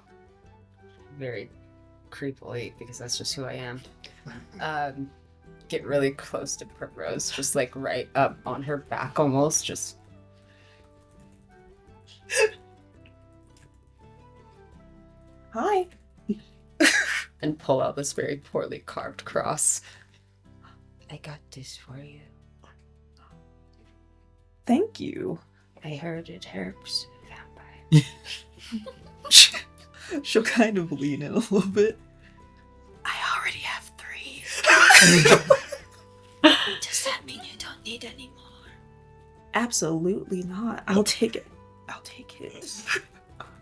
very creepily, because that's just who I am, get really close to Primrose, just like right up on her back almost, just... Hi. and pull out this very poorly carved cross. I got this for you. Thank you. I heard it helps vampire. She'll kind of lean in a little bit. I already have 3. Does that mean you don't need any more? Absolutely not. I'll take it. I'll take it.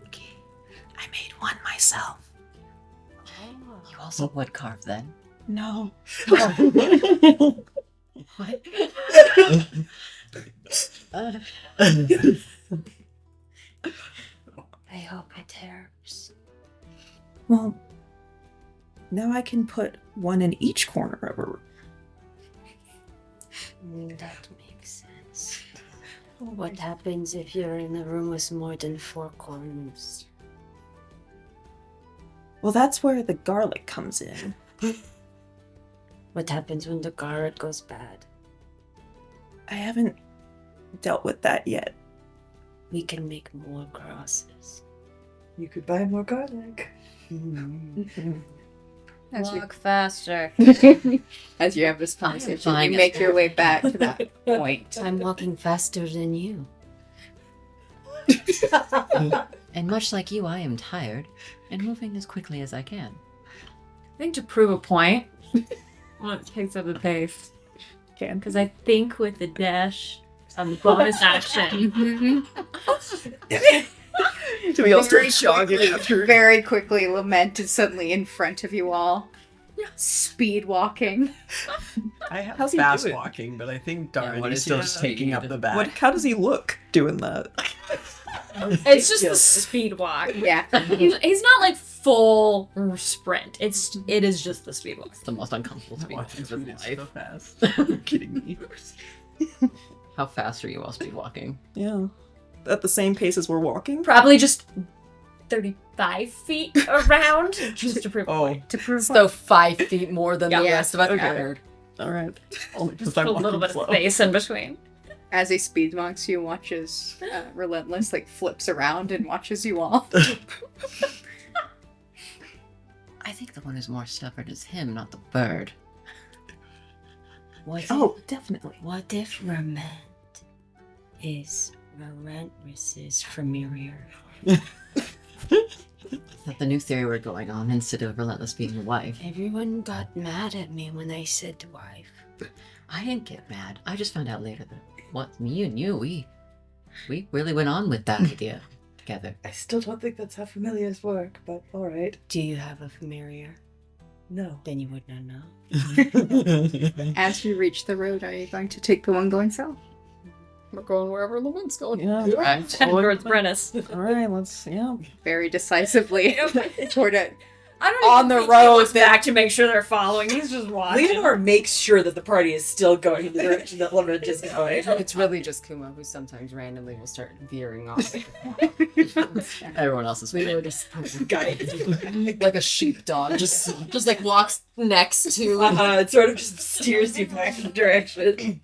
Okay. I made one myself. You also would carve then? No. What? I hope it helps. Well, now I can put one in each corner of a room. That makes sense. What happens if you're in a room with more than 4 corners? Well, that's where the garlic comes in. What happens when the garlic goes bad? I haven't dealt with that yet. We can make more crosses. You could buy more garlic. As Walk faster. as you have this conversation, buying you it. make your way back to that point. I'm walking faster than you. And much like you, I am tired and moving as quickly as I can. I think to prove a point, well, it takes up the pace. Because I think with the dash on the bonus action, So we all start Very jogging quickly- after. Very quickly, Lament is suddenly in front of you all. Speed walking. I have How's he fast doing? walking, but I think Yeah, what Dharaani's is still his just taking up speed? the back. What? How does he look doing that? it's just the speed walk. Yeah. He's not like full sprint. It is just the speed walk. It's the most uncomfortable speed walk of his It's so life. fast. Are you kidding me? How fast are you while speed walking? Yeah. At the same pace as we're walking? Probably just 35 feet around, just to prove a Oh, point. To prove So 5 feet more than the Yeah. rest of us. Okay. Added. Alright. Only Just because I'm a little walking bit slow. of space in between. as he speed walks, you watches Relentless like flips around and watches you all. I think the one who's more stubborn is him, not the bird. What Oh, definitely. What if Rament is Relentless's familiar? Is that the new theory we're going on instead of Relentless being your wife? Everyone got mad at me when I said wife. I didn't get mad. I just found out later that what me and you, we really went on with that idea together. I still don't think that's how familiars work, but alright. Do you have a familiar? No. Then you would not know. As you reach the road, are you going to take the one going south? We're going wherever Lament's going. Yeah. Right? Towards Brennus. Alright, let's, yeah. Very decisively toward it. I don't On even the think he road looks back to make sure they're following. He's just watching. Leonor makes sure that the party is still going in the direction that Lament is going. It's really just Kuma who sometimes randomly will start veering off. Everyone else is Leonor just like a sheepdog, just like walks next to. It sort of just steers you back in the direction.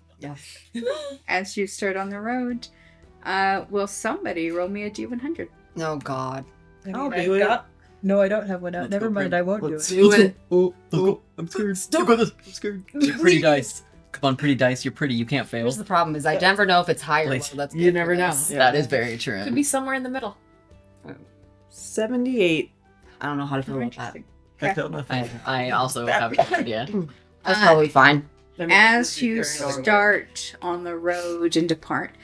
As you start on the road, will somebody roll me a D100? Oh God. I'll do it. No, I don't have one out. Let's Never go, mind, Bryn. I won't do Let's it. Do it. Oh, I'm scared. Look at this. I'm scared. pretty dice. Come on, pretty dice. You're pretty. You can't fail. Here's the problem: is I never know if it's high or low. Please. That's You good never for know. this. That is very true. Could be somewhere in the middle. 78. I don't know how to feel about that. Interesting. I felt nothing. I also have no idea. That's probably fine. As you start on the road and depart,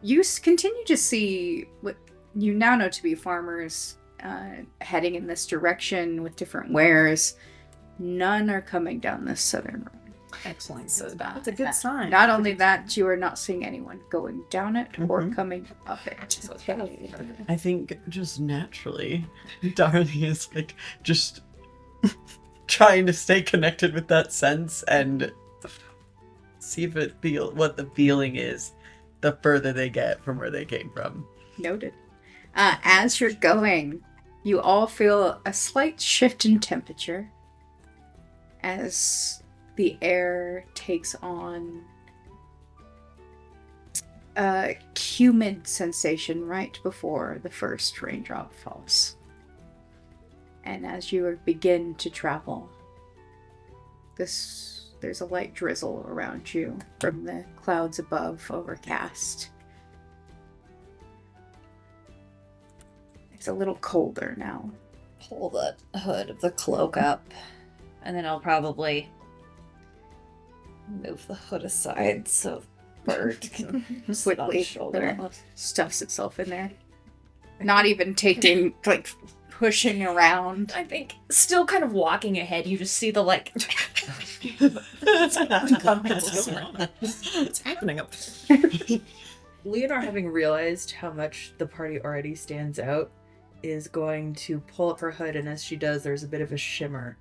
you continue to see what you now know to be farmers heading in this direction with different wares. None are coming down this southern road. Excellent. So That's a good sign. not only that, you are not seeing anyone going down it or coming up it. So it's I think just naturally, Dharaani is like just trying to stay connected with that sense and see if what the feeling is the further they get from where they came from. noted. As you're going, you all feel a slight shift in temperature as the air takes on a humid sensation right before the first raindrop falls. And as you begin to travel, there's a light drizzle around you from the clouds above, overcast. It's a little colder now. Pull the hood of the cloak up, and then I'll probably move the hood aside so Bird can sit on Quickly, his shoulder. stuffs itself in there. Not even taking, like, pushing around. I think still kind of walking ahead, you just see the like. What's happening up there? Leonor, having realized how much the party already stands out, is going to pull up her hood, and as she does, there's a bit of a shimmer.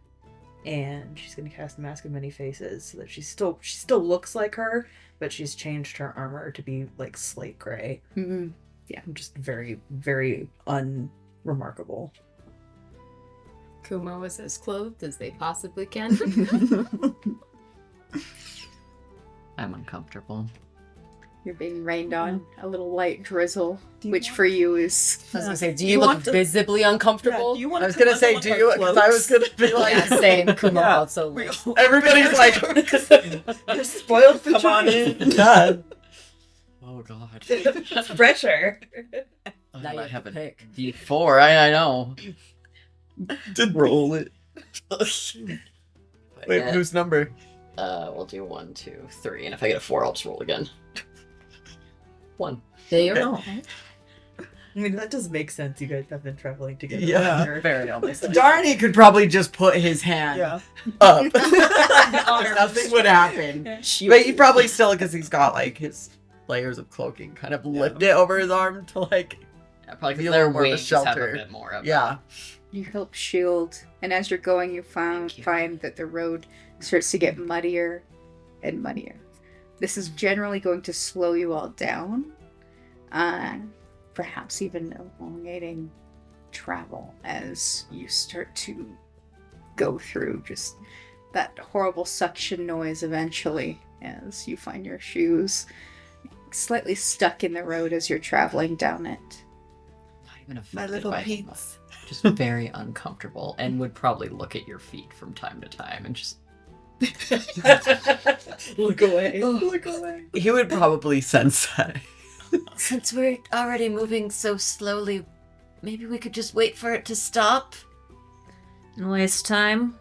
And she's going to cast Mask of Many Faces so that she still looks like her, but she's changed her armor to be like slate gray. Mm-hmm. Yeah, just very, very unremarkable. Kumo is as clothed as they possibly can. I'm uncomfortable. You're being rained on. A little light drizzle, which for you is... I was gonna say, do Do you you look want to- visibly uncomfortable? Do you want I was gonna say, do you? Because I was gonna be like, Yeah, same. Kumo Yeah. also. We- everybody's like, You're spoiled for Come on in. yeah. Oh god. Pressure. Now you I have have to a pick. D4. I know. Did roll it. But Wait, yeah, whose number? we'll do 1, 2, 3, and if I get a 4, I'll just roll again. 1. There you Okay. go. I mean, that does make sense. You guys have been traveling together. Yeah. longer. Very honest. Dharaani could probably just put his hand Yeah. up. Nothing would happen. But he probably still, because he's got like his layers of cloaking, kind of lift it over his arm to like, Yeah, probably Feel because their more of a wings have a shelter. bit more of yeah. You help shield, and as you're going, you Thank you. find that the road starts to get muddier and muddier. This is generally going to slow you all down, perhaps even elongating travel as you start to go through just that horrible suction noise eventually as you find your shoes slightly stuck in the road as you're traveling down it. Not even affected My little by Pete's. just very uncomfortable, and would probably look at your feet from time to time and just Look away. Look away. He would probably sense that. Since we're already moving so slowly, maybe we could just wait for it to stop. And waste time.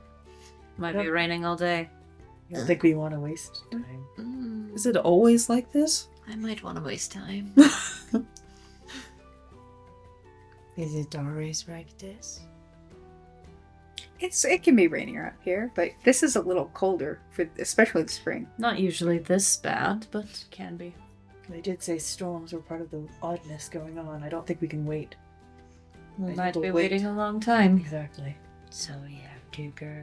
Might be raining all day. I don't think we want to waste time. Mm, Is it always like this? I might want to waste time. Is it always like this? It can be rainier up here, but this is a little colder for especially the spring. Not usually this bad, but can be. They did say storms were part of the oddness going on. I don't think we can wait. We I might think be we'll wait. waiting a long time. Exactly. So we have to go.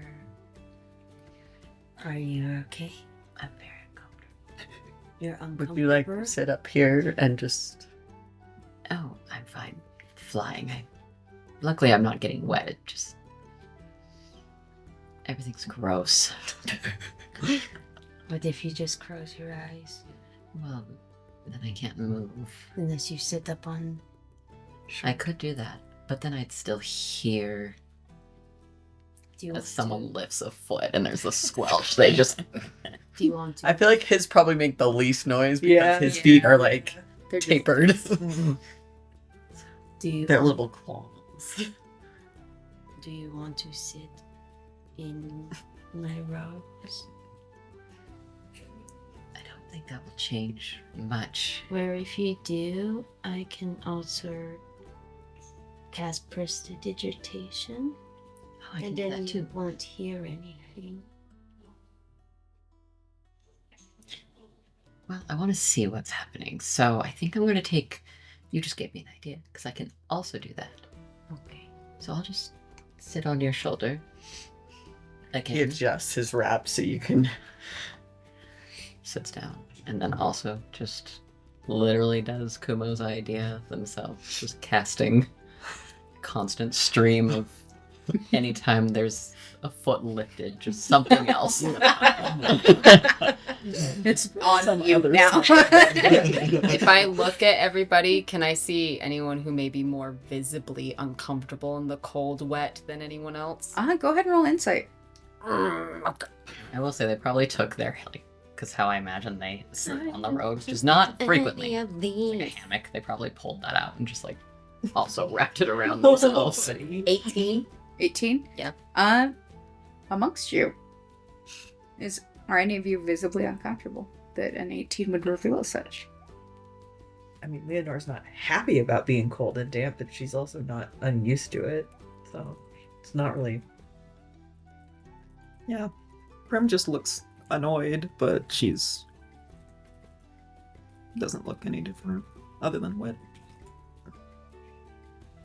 Are you okay? I'm very uncomfortable. You're uncomfortable. Would you like to sit up here and just... oh, I'm fine flying. Luckily I'm not getting wet. It just everything's gross. What if you just close your eyes? Well, then I can't move. Unless you sit up on. I could do that, but then I'd still hear Do you as want someone lifts a foot and there's a squelch. They just to? Do you want to? I feel like his probably make the least noise because Yeah. his feet are like They're just tapered. Do you? They're little claws. Do you want to sit in my robes? I don't think that will change much. Where if you do, I can also cast prestidigitation, Oh, I can and do then that you too. won't hear anything. Well, I want to see what's happening, so I think I'm going to take... You just gave me an idea, because I can also do that. Okay. So I'll just sit on your shoulder. He Again, adjusts his wrap so you can. sits down, and then also just literally does Kumo's idea themselves, just casting constant stream of anytime there's a foot lifted, just something else. It's Some on you other now. If I look at everybody, can I see anyone who may be more visibly uncomfortable in the cold, wet than anyone else? Go ahead and roll insight. Okay. I will say they probably took their, like, because how I imagine they sleep on the road, which is not frequently. Like a hammock, they probably pulled that out and just, like, also wrapped it around themselves. 18. 18? Yeah. Amongst you, are any of you visibly uncomfortable that an 18 would reveal as such? I mean, Leonore's not happy about being cold and damp, but she's also not unused to it. So it's not really. Yeah. Prim just looks annoyed, but she's doesn't look any different other than wet.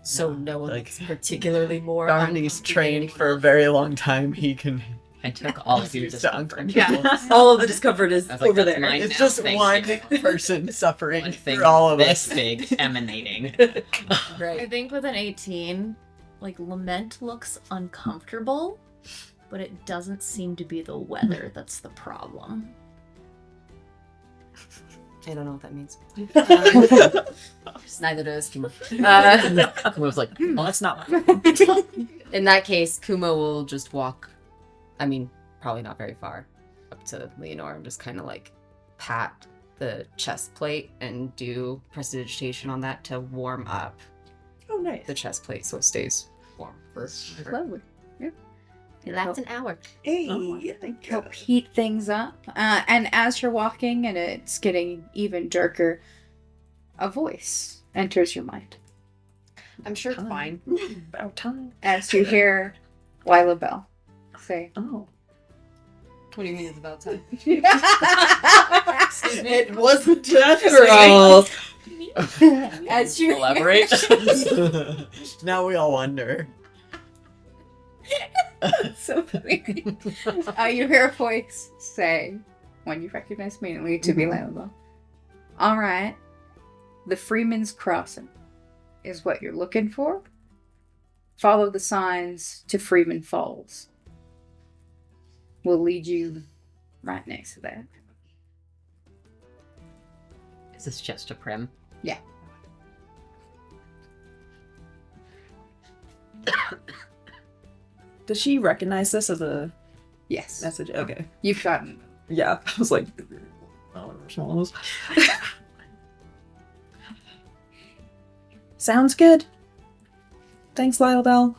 So Yeah, no one like, looks particularly more. Dharaani's trained for a very long time. He can. I took all of your Used to discomfort. All of the discomfort is I was like, over that's there. mine It's now, just thank one you. person suffering One thing through all of this us. big emanating. I Right. think with an 18, like, Lament looks uncomfortable, but it doesn't seem to be the weather that's the problem. I don't know what that means. Just Neither does Kumo. I was like, Well, that's not. In that case, Kumo will just walk, I mean, probably not very far, up to Leonore and just kind of like pat the chest plate and do prestidigitation on that to warm up Oh, nice. the chest plate so it stays warm first. Lovely. It lasts an hour. Hey, Oh, Help heat things up. And as you're walking and it's getting even darker, a voice enters your mind. I'm sure it's fine. About time. As you hear Lila Bell say, Oh. What do you mean it's about time? it wasn't after all. as you elaborate. Now we all wonder. so funny. You hear a voice say, when you recognize immediately to be Lila Bell, all right, the Freeman's Crossing is what you're looking for. Follow the signs to Freeman Falls. We'll lead you right next to that. Is this just a prim? Yeah. Does she recognize this as a Yes. message? Okay. You've gotten. Yeah. I was like, oh, swallows. Sounds good. Thanks, Lyle Bell.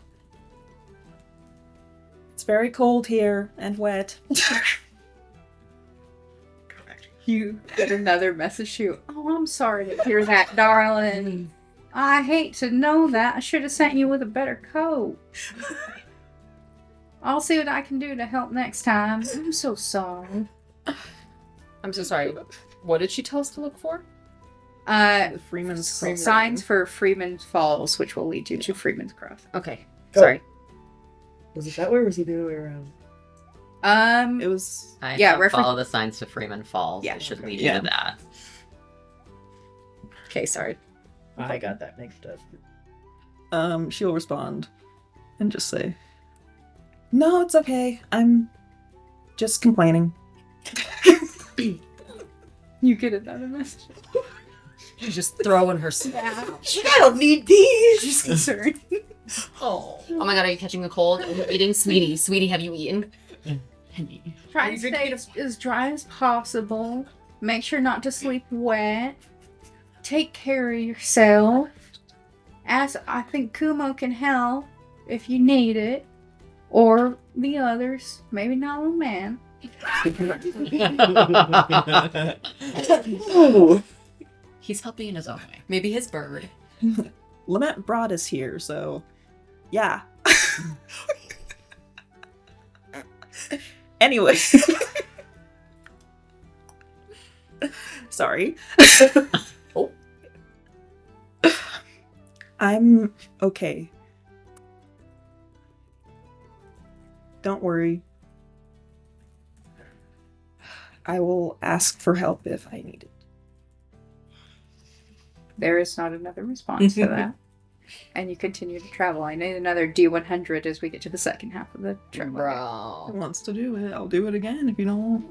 It's very cold here and wet. You get another message to, oh, I'm sorry to hear that, darling. I hate to know that. I should have sent you with a better coat. I'll see what I can do to help next time. I'm so sorry. I'm so sorry. What did she tell us to look for? The Freeman's Crossing. Signs for Freeman Falls, which will lead you to Freeman's Cross. Okay. Go. Sorry. Was it that way or was it the other way around? It was. Follow the signs to Freeman Falls. Yeah. It should lead Yeah. you to that. Okay, sorry. I got that mixed up. She'll respond and just say, "No, it's okay. I'm just complaining." You get another message. She's just throwing her Yeah. I don't need these. She's concerned. Oh my god, are you catching a cold? Are you eating, sweetie? Sweetie, have you eaten? Try to stay as dry as possible. Make sure not to sleep wet. Take care of yourself. As I think Kumo can help if you need it. Or the others. Maybe not a man. He's helping in his own way. Maybe his bird. Lament brought us here, so yeah. Anyway. Sorry. Oh. I'm okay. Don't worry. I will ask for help if I need it. There is not another response to that. And you continue to travel. I need another D100 as we get to the second half of the trip. Who Bro. wants to do it? I'll do it again if you don't.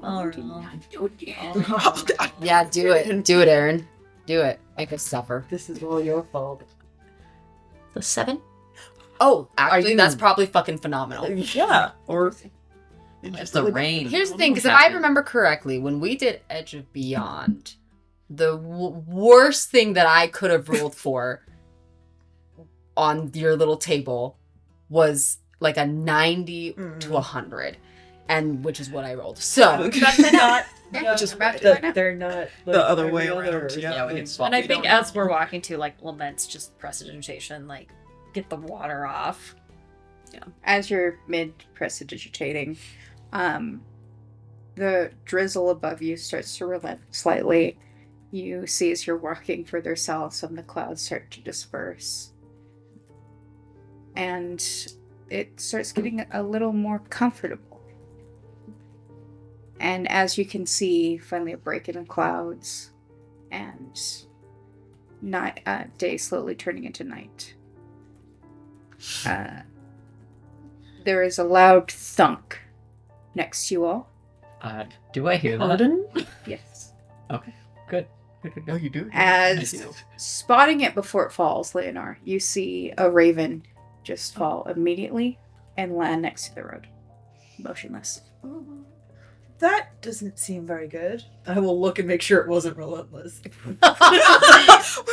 Yeah, do it. Do it, Aaron. Do it. Make us suffer. This is all your fault. The 7? Oh, actually, you- that's probably fucking phenomenal. Yeah. Or It's the rain. Here's the thing, because if I remember correctly, when we did Edge of Beyond, the worst thing that I could have rolled for on your little table was like a 90 to 100, and which is what I rolled. So Just They're not The other way every around, other- yeah. we can swap. And I We think don't- as we're walking to, like, Lament's just prestidigitation, like, get the water off. As you're mid-prestidigitating, the drizzle above you starts to relent slightly. You see as you're walking further south, some of the clouds start to disperse. And it starts getting a little more comfortable. And as you can see, finally a break in the clouds, and day slowly turning into night. There is a loud thunk next to you all. Do I hear that? Pardon? Yes. Okay, good. Oh, you do? As spotting it before it falls, Leonor, you see a raven just fall immediately and land next to the road, motionless. That doesn't seem very good. I will look and make sure it wasn't relentless.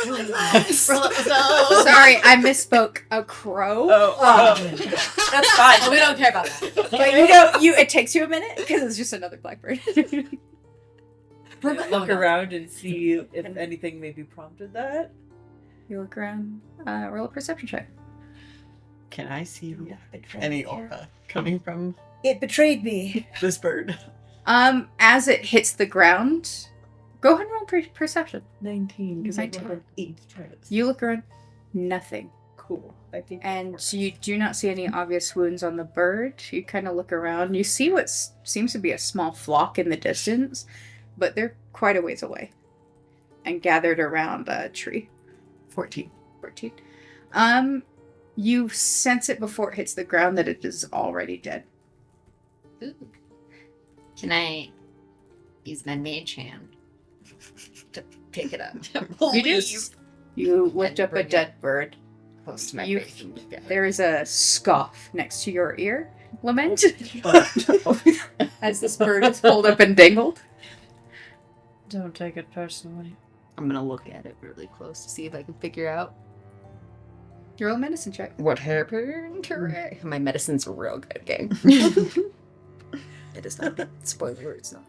Relentless. Sorry, I misspoke. A crow. That's fine. we don't care about that. But it takes you a minute because it's just another blackbird. Look around and see if anything maybe prompted that. You look around. Roll a perception check. Can I see any aura coming from It betrayed me. this bird? As it hits the ground, go ahead and roll perception. 19, because I 19. rolled an 8 to try this. You look around, nothing. Cool. I think. And you do not see any obvious wounds on the bird. You kind of look around. You see what seems to be a small flock in the distance, but they're quite a ways away and gathered around a tree. 14. 14. You sense it before it hits the ground that it is already dead. Ooh. Can I use my mage hand to pick it up? You do. You lift up a bring it dead bird. Close to my You- face. There is a scoff next to your ear, Lament, as this bird is pulled up and dangled. Don't take it personally. I'm gonna look at it really close to see if I can figure out Roll a medicine check. what happened to it. My medicine's real good, gang. It is not. Spoiler, it's not.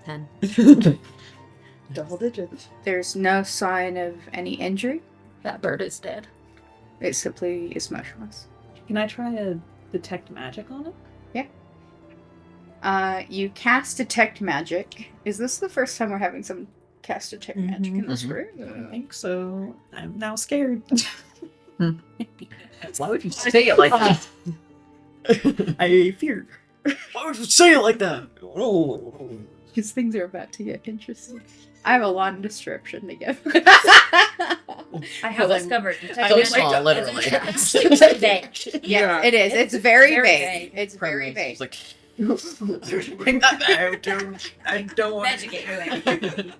10. Double digits. There's no sign of any injury. That bird is dead. It simply is motionless. Can I try to detect magic on it? You cast Detect Magic. Is this the first time we're having some cast Detect Magic in this group? I think so. I'm now scared. Why would you say it like that? I fear. Why would you say it like that? Oh. These things are about to get interesting. I have a long description to give. I have Well, discovered. So small, literally. Yeah, it is. It's very, Very vague. vague. It's very vague. It's like, I don't want Magic it.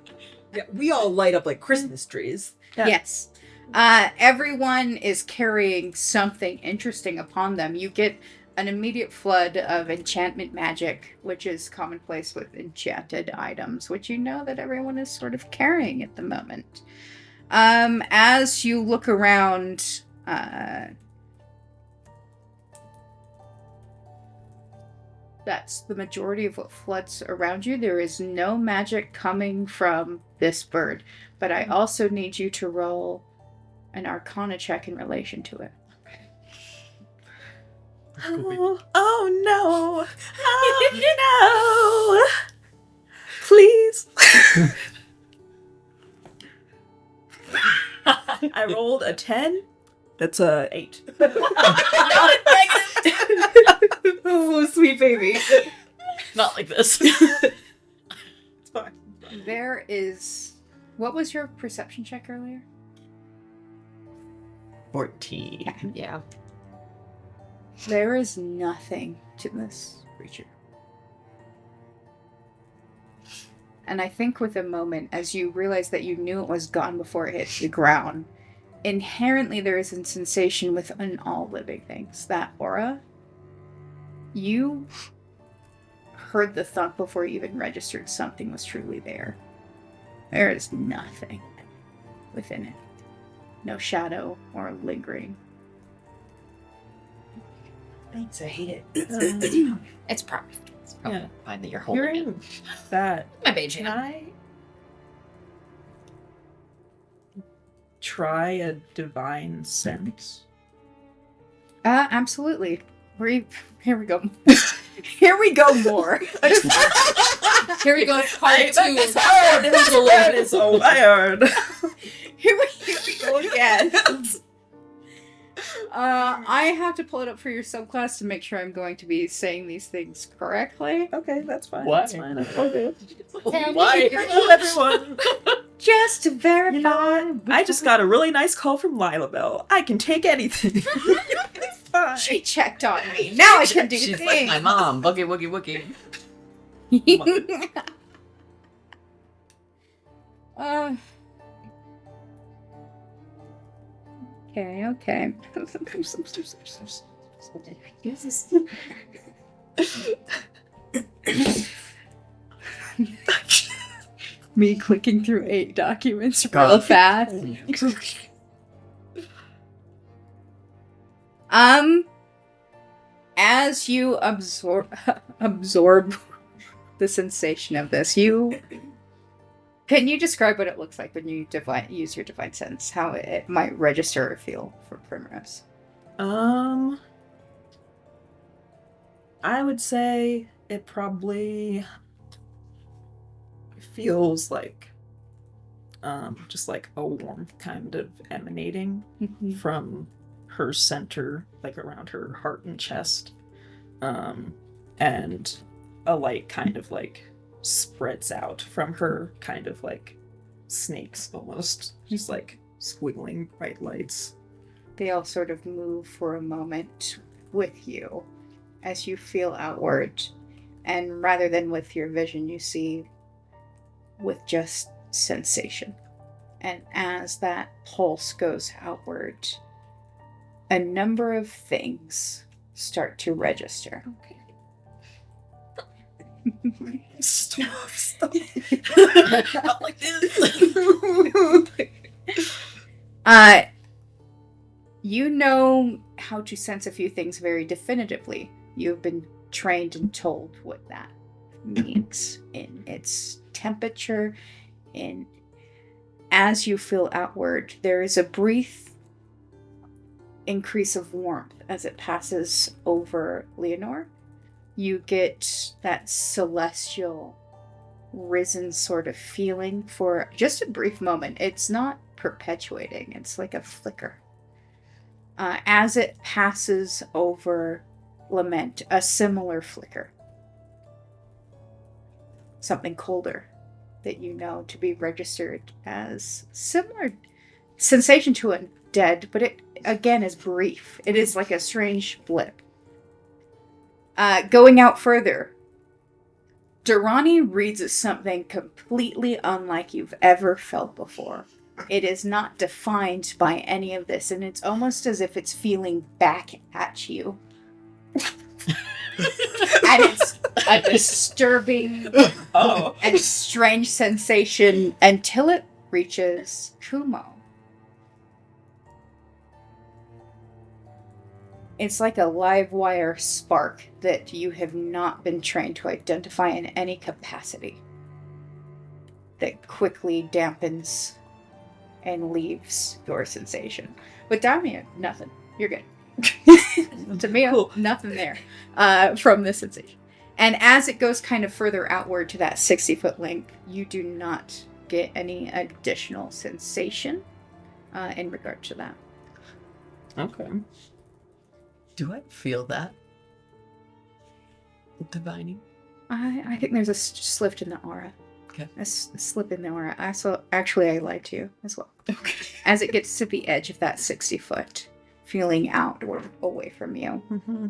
Yeah, we all light up like Christmas trees. Yes. Everyone is carrying something interesting upon them. You get an immediate flood of enchantment magic, which is commonplace with enchanted items, which you know that everyone is sort of carrying at the moment. As you look around, that's the majority of what floods around you. There is no magic coming from this bird, but I also need you to roll an Arcana check in relation to it. Oh no! Oh no! Please. I rolled a 10. That's a 8. Oh, sweet baby. Not like this. It's fine. There is. What was your perception check earlier? 14. Yeah. There is nothing to this creature. And I think with a moment, as you realize that you knew it was gone before it hit the ground, inherently there is a sensation within all living things. That aura, you heard the thunk before you even registered something was truly there. There is nothing within it. No shadow or lingering. Thanks, I hate it. It's probably Yeah. fine that you're holding it. Hearing that, my mage can hand. I try a divine sense? Absolutely. Here we go. Here we go more. Here we go. Part 2. That is so weird. Here we go again. I have to pull it up for your subclass to make sure I'm going to be saying these things correctly. Okay, that's fine. Why? That's fine. Okay. Why? Hello, everyone. Just to verify. You know what? I just got a really nice call from Lila Bell. I can take anything. It's fine. She checked on me. Now I can do She's like things. my mom. Boogie woogie woogie. Okay. Me clicking through 8 documents real God. fast. As you absorb the sensation of this, can you describe what it looks like when you use your divine sense? How it might register or feel for Primrose? I would say it probably feels like just like a warmth kind of emanating from her center, like around her heart and chest. And a light kind of like spreads out from her, kind of like snakes almost, just like squiggling bright lights. They all sort of move for a moment with you as you feel outward. And rather than with your vision, you see with just sensation. And as that pulse goes outward, a number of things start to register. Stop. Not like this. You know how to sense a few things very definitively. You've been trained and told what that means in its temperature. As you feel outward, there is a brief increase of warmth as it passes over Leonore. You get that celestial, risen sort of feeling for just a brief moment. It's not perpetuating, it's like a flicker. As it passes over Lament, a similar flicker. Something colder that you know to be registered as similar sensation to a dead, but it again is brief. It is like a strange blip. Going out further, Dharaani reads something completely unlike you've ever felt before. It is not defined by any of this, and it's almost as if it's feeling back at you. And it's a disturbing and strange sensation until it reaches Kumo. It's like a live wire spark that you have not been trained to identify in any capacity. That quickly dampens and leaves your sensation. With Damia, nothing. You're good. Damia, Cool. nothing there from this sensation. And as it goes kind of further outward to that 60-foot length, you do not get any additional sensation in regard to that. Okay. Do I feel that? Divining? I think there's a slip in the aura. Okay. A slip in the aura. Actually, I lied to you as well. Okay. As it gets to the edge of that 60-foot, feeling out or away from you, Mm-hmm.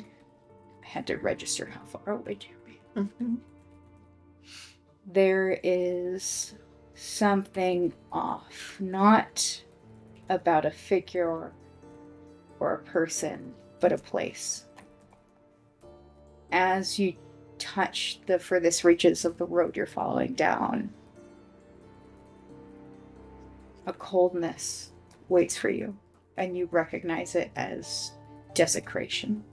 I had to register how far away to be. Mm-hmm. There is something off. Not about a figure or a person, but a place. As you touch the furthest reaches of the road you're following down, a coldness waits for you, and you recognize it as desecration.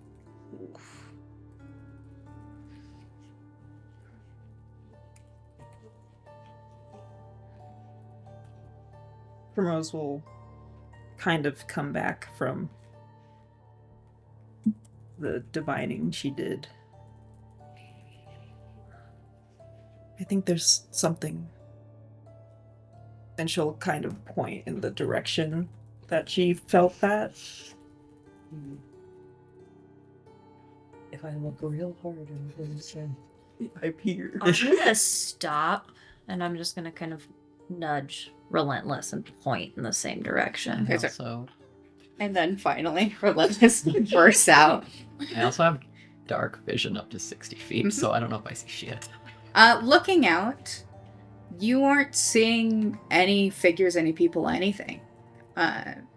Primrose will kind of come back from the divining she did. I think there's something. And she'll kind of point in the direction that she felt that. If I look real hard, I'm going to say, I'm here. I'm gonna stop, and I'm just gonna kind of nudge Relentless and point in the same direction. Okay, so- Also, And then finally, Relentless bursts out. I also have dark vision up to 60 feet, so I don't know if I see shit. Looking out, you aren't seeing any figures, any people, anything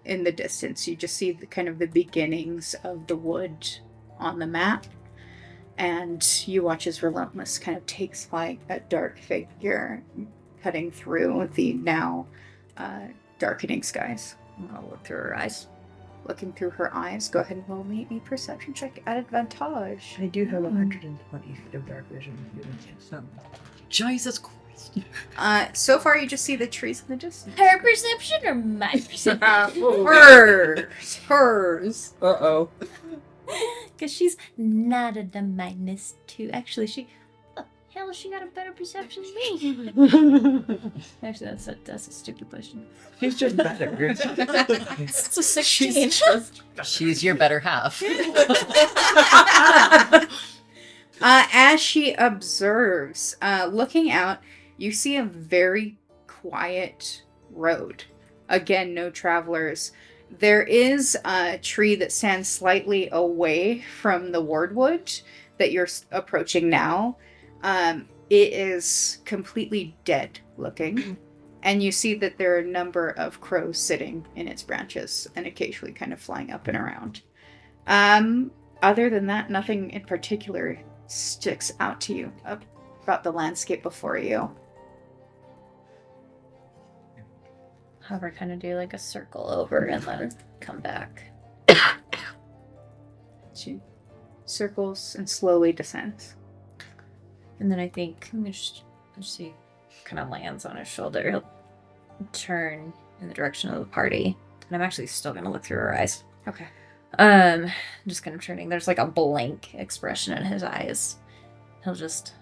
in the distance. You just see the kind of the beginnings of the wood on the map. And you watch as Relentless kind of takes flight, a dark figure cutting through the now darkening skies. I'll look through her eyes. Looking through her eyes, go ahead and roll me a perception check at advantage. I do have 120 feet of dark vision. So. Jesus Christ. So far you just see the trees in the distance. Her perception or my perception? Hers. Uh-oh. Because she's not at the -2. Actually, hell, she got a better perception than me. Actually, that's a stupid question. She's just better. It's a 16. She's your better half. As she observes, looking out, you see a very quiet road. Again, no travelers. There is a tree that stands slightly away from the wardwood that you're approaching now. It is completely dead looking. And you see that there are a number of crows sitting in its branches and occasionally kind of flying up and around. Other than that, nothing in particular sticks out to you about the landscape before you. Have her kind of do like a circle over and then come back. She circles and slowly descends. And then I think I'm gonna just see, kind of lands on his shoulder. He'll turn in the direction of the party, and I'm actually still gonna look through her eyes. Okay. Just kind of turning. There's like a blank expression in his eyes. He'll just.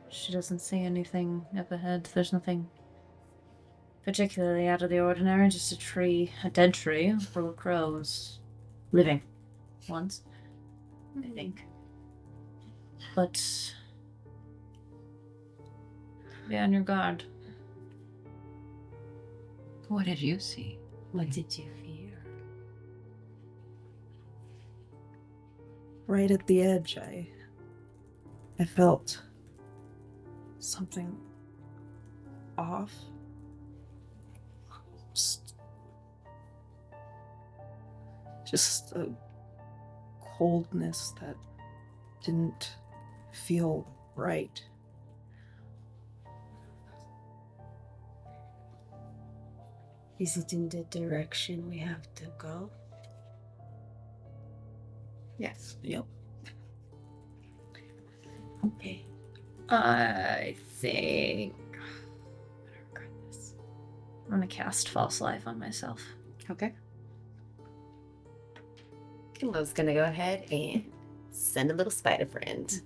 She doesn't see anything up ahead. There's nothing particularly out of the ordinary. Just a tree, a dead tree, full of crows, living once, I think. But be on your guard. What did you see? What did you fear? Right at the edge, I felt something off. Just a coldness that didn't feel right. Is it in the direction we have to go? Yes. Yep. Okay. I think I'm gonna cast False Life on myself. Okay. Kinlo's gonna go ahead and send a little spider friend.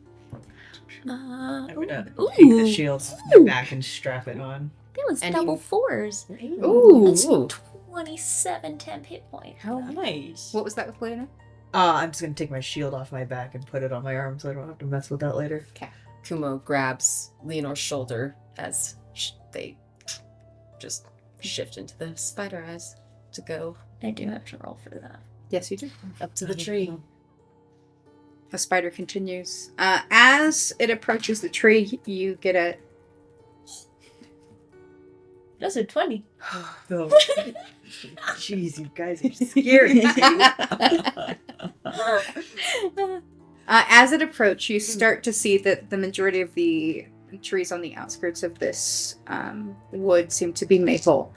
I'm gonna take the shield off my back and strap it on. That was And double you- fours. Ooh. That's Ooh. 27 temp hit points. How Nice. What was that with Lena? I'm just gonna take my shield off my back and put it on my arm so I don't have to mess with that later. Kumo grabs Leonor's shoulder as they just shift into the spider eyes to go I do have to roll for that. Yes, you do. up to the tree. The spider continues. As it approaches the tree, you get a That's a 20. Oh, jeez, you guys are scary. As it approaches, you start to see that the majority of the trees on the outskirts of this wood seem to be maple.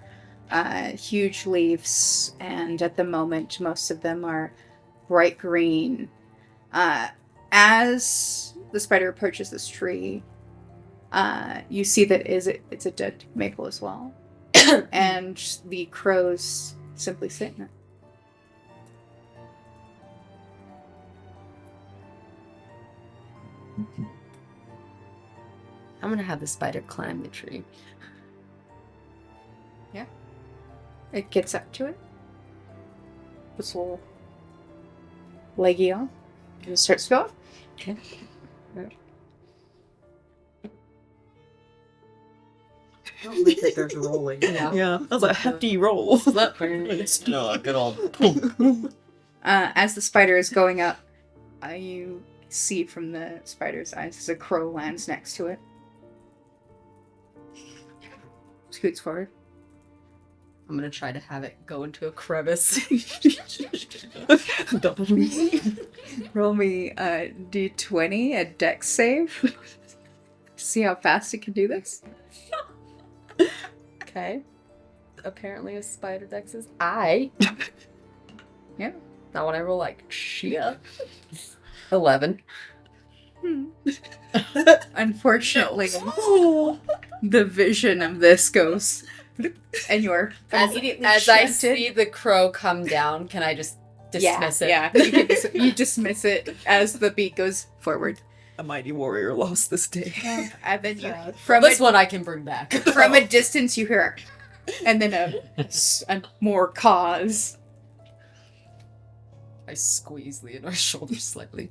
Huge leaves, and at the moment, most of them are bright green. As the spider approaches this tree, you see that it's a dead maple as well. And the crows simply sit in it. I'm gonna have the spider climb the tree. It gets up to it. Puts a little leggy on. And it starts to go off. Okay. Don't look like there's rolling. Yeah, that was a hefty roll. It's no, a good old boom. As the spider is going up, you see from the spider's eyes as a crow lands next to it. Scoots forward. I'm gonna try to have it go into a crevice. Roll me a d20, a dex save. See how fast it can do this. Okay. Apparently a spider dex is I. Yeah. Not when I roll like shit. 11. Unfortunately, the vision of this goes, and you're immediately As I shunted. see the crow come down, can I just dismiss it? Yeah, you dismiss it as the beat goes forward. A mighty warrior lost this day. And then you, This one I can bring back. from a distance, you hear, and then a more cause. I squeeze Leonor's shoulder slightly.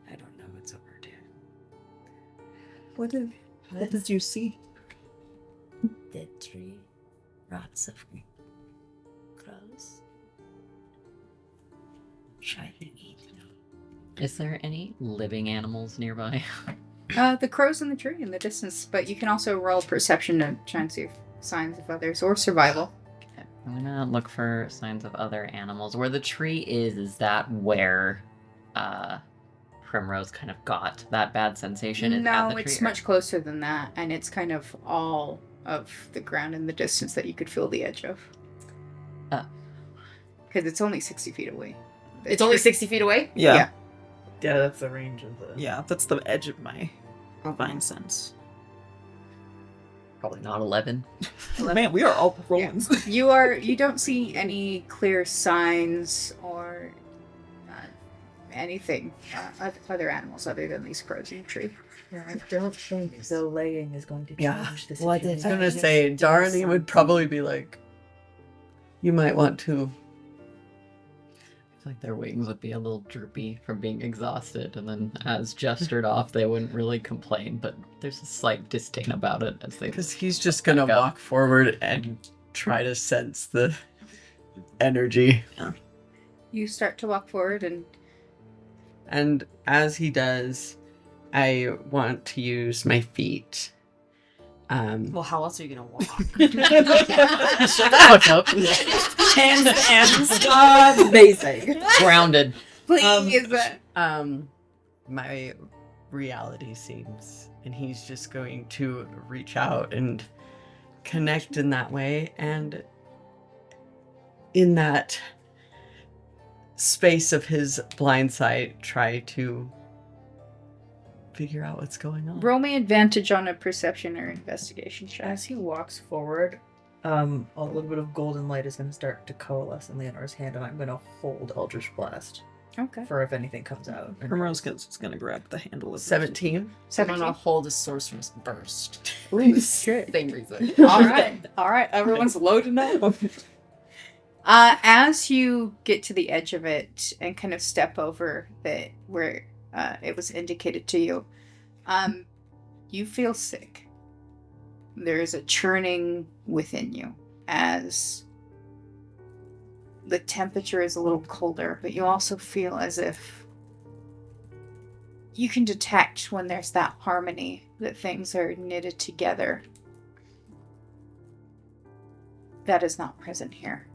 I don't know what's over there. What did you see? Dead tree, rots of crows. Try to eat them. Is there any living animals nearby? The crows in the tree in the distance, but you can also roll perception to try and see signs of others or survival. I'm gonna look for signs of other animals. Where the tree is that where Primrose kind of got that bad sensation? Is at No, the tree, it's or- much closer than that, and it's kind of all of the ground in the distance that you could feel the edge of. Because it's only 60 feet away. It's only 60 feet away? Yeah. Yeah. Yeah, that's the range of the. Yeah, that's the edge of my fine sense. Probably not 11. Man, we are all rolling. You don't see any clear signs or anything of other animals other than these crows in the tree. Yeah, I don't think the laying is going to change Yeah. this. What I if was gonna say, Dharaani would probably be like, you might want to. I feel like their wings would be a little droopy from being exhausted, and then as gestured off, they wouldn't really complain, but there's a slight disdain about it as they. Because he's just gonna Go. walk forward and try to sense the energy. You start to walk forward, and And as he does, I want to use my feet. Well, how else are you gonna walk? Shut the fuck up. Hands. Amazing. Grounded. please. My reality seems, and he's just going to reach out and connect in that way, and in that space of his blind sight, try to figure out what's going on. Roll me advantage on a perception or investigation check. As he walks forward, A little bit of golden light is going to start to coalesce in Leonor's hand, and I'm going to hold Eldritch Blast Okay. for if anything comes out. Primrose is gonna grab the handle of it. 17. I'm 17. gonna hold a sorcerer's burst. Ooh, shit. Same reason. All right. Everyone's loading up. As you get to the edge of it and kind of step over where it was indicated to you, you feel sick. There is a churning within you as the temperature is a little colder, but you also feel as if you can detect when there's that harmony, that things are knitted together. That is not present here.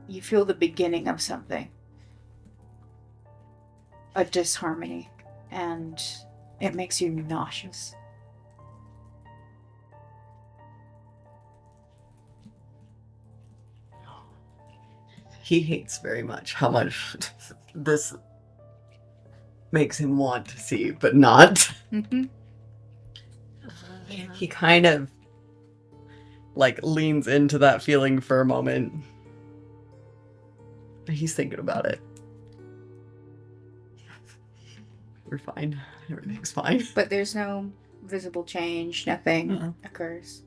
You feel the beginning of something. A disharmony. And it makes you nauseous. He hates very much how much this makes him want to see, but not. Mm-hmm. He kind of leans into that feeling for a moment. He's thinking about it. We're fine. Everything's fine. But there's no visible change. Nothing occurs.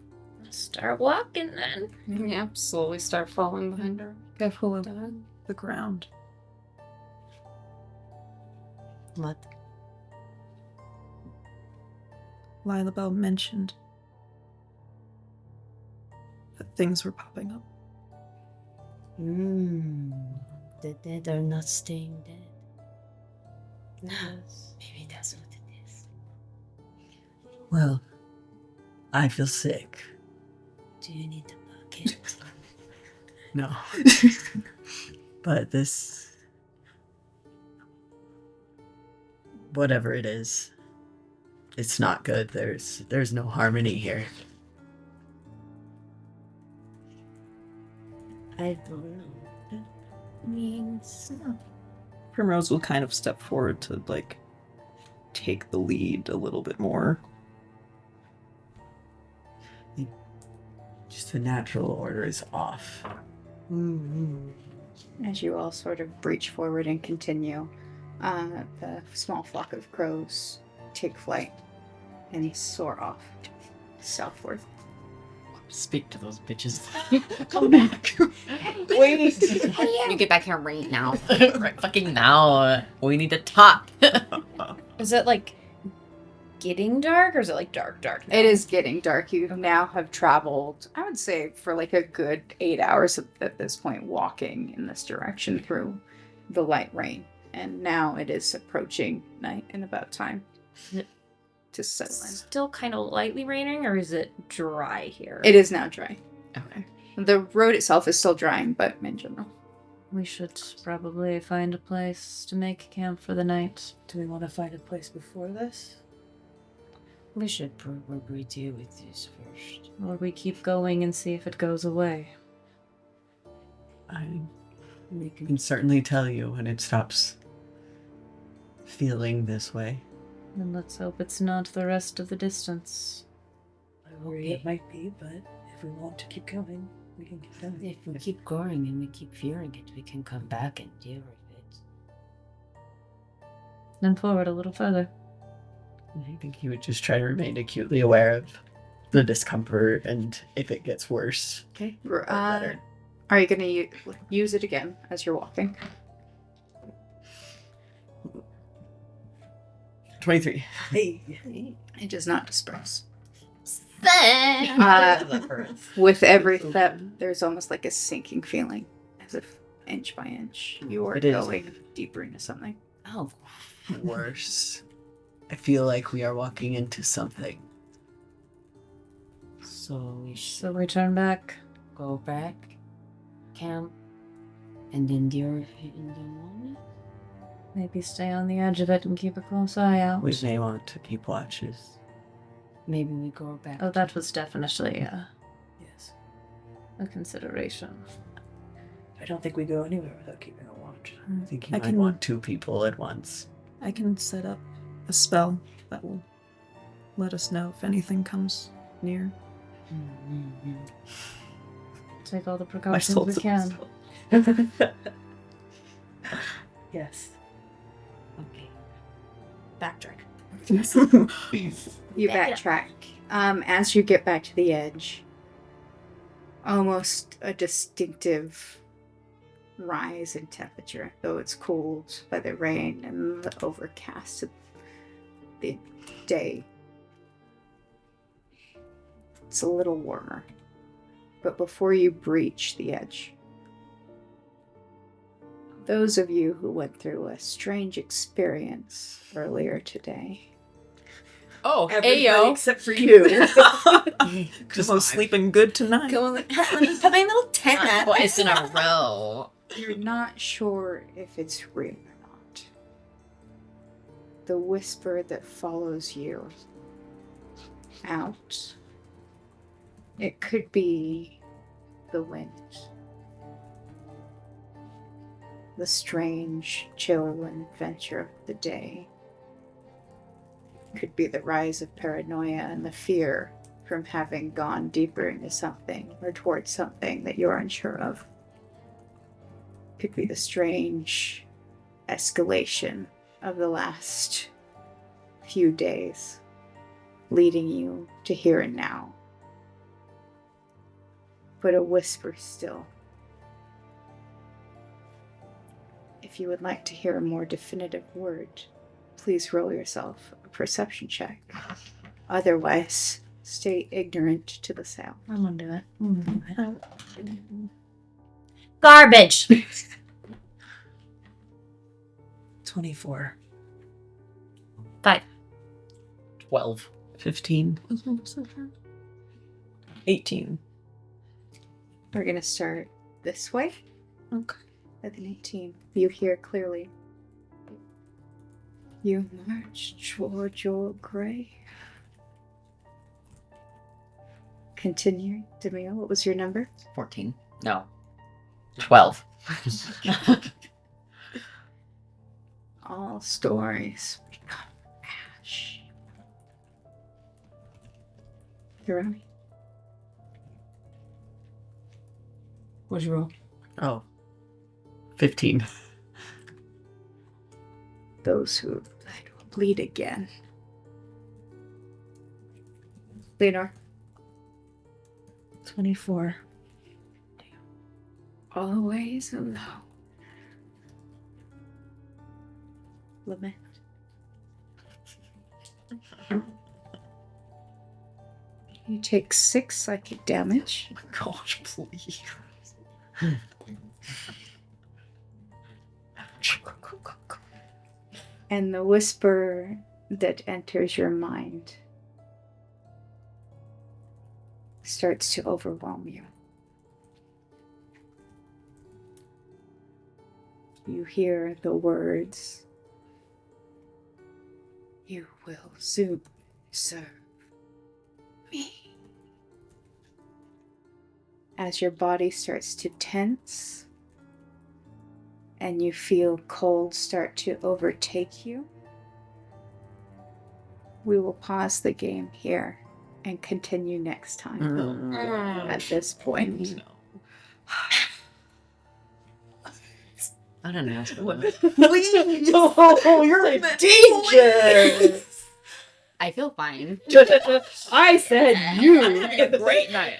Start walking then. Yeah, slowly start falling behind her. Careful of the ground. What? Lilabelle mentioned that things were popping up. The dead are not staying dead. Maybe that's what it is. Well, I feel sick. Do you need a bucket? No. But this... whatever it is, it's not good. There's no harmony here. I don't know. That means Primrose will kind of step forward to take the lead a little bit more. Just the natural order is off. As you all sort of breach forward and continue, the small flock of crows take flight and soar off southward. Speak to those bitches. Come back. Wait! You get back here right now. Right fucking now. We need to talk. Is it getting dark or is it dark now? It is getting dark. You now have traveled, I would say, for a good 8 hours at this point, walking in this direction through the light rain. And now it is approaching night and about time to settle in. Still kind of lightly raining, or is it dry here? It is now dry. Okay. The road itself is still drying, but in general. We should probably find a place to make camp for the night. Do we want to find a place before this? we should probably deal with this first. Or we keep going and see if it goes away. I We can certainly tell you when it stops feeling this way. And let's hope it's not the rest of the distance. I worry it might be, but if we want to keep going, we can keep going. If we keep going and we keep fearing it, we can come back and deal with it. Then forward a little further. I think he would just try to remain acutely aware of the discomfort and if it gets worse. Okay. or better. Are you going to use it again as you're walking? 23. Hey. It does not disperse. Then With every step, there's almost like a sinking feeling, as if inch by inch you are It is. going deeper into something. Oh, Worse. I feel like we are walking into something. so we should So we turn back. go back, camp, and then deal with it in the morning? Maybe stay on the edge of it and keep a close eye out. We may want to keep watches. Maybe we go back. Oh, that was definitely Yes. a consideration. I don't think we go anywhere without keeping a watch. I think you I might can- want 2 people at once. I can set up a spell that will let us know if anything comes near. take all the My precautions soul's we in can. the spell. Yes. Okay. Backtrack. You backtrack. As you get back to the edge, almost a distinctive rise in temperature, though it's cooled by the rain and the overcast of the day. It's a little warmer. But before you breach the edge, those of you who went through a strange experience earlier today, Oh, Everybody Ayo. except for you. Just sleeping good tonight. Go on, let me put my little tent. Twice in a row. you're not sure if it's real or not. The whisper that follows you out. It could be the wind. The strange chill and adventure of the day. Could be the rise of paranoia and the fear from having gone deeper into something or towards something that you're unsure of. Could be the strange escalation of the last few days, leading you to here and now. But a whisper still. If you would like to hear a more definitive word, please roll yourself a perception check. Otherwise, stay ignorant to the sound. I'm gonna do it. Garbage! 24. 5. 12. 15. 18. We're going to start this way. Okay. With an 18. You hear clearly. You march toward your grave. Continue, Damia. What was your number? 14. No. 12. All stories become ash. Dharaani. What'd you roll? Oh. 15. Those who have bled will bleed again. Leonor. 24. Always alone. Lament. You take 6 psychic damage. Oh my gosh, please. And the whisper that enters your mind starts to overwhelm you. You hear the words, "You will soon serve me." As your body starts to tense and you feel cold start to overtake you, we will pause the game here and continue next time at this point. I don't know. Please! Oh, you're in danger! I feel fine. I said you. Great night.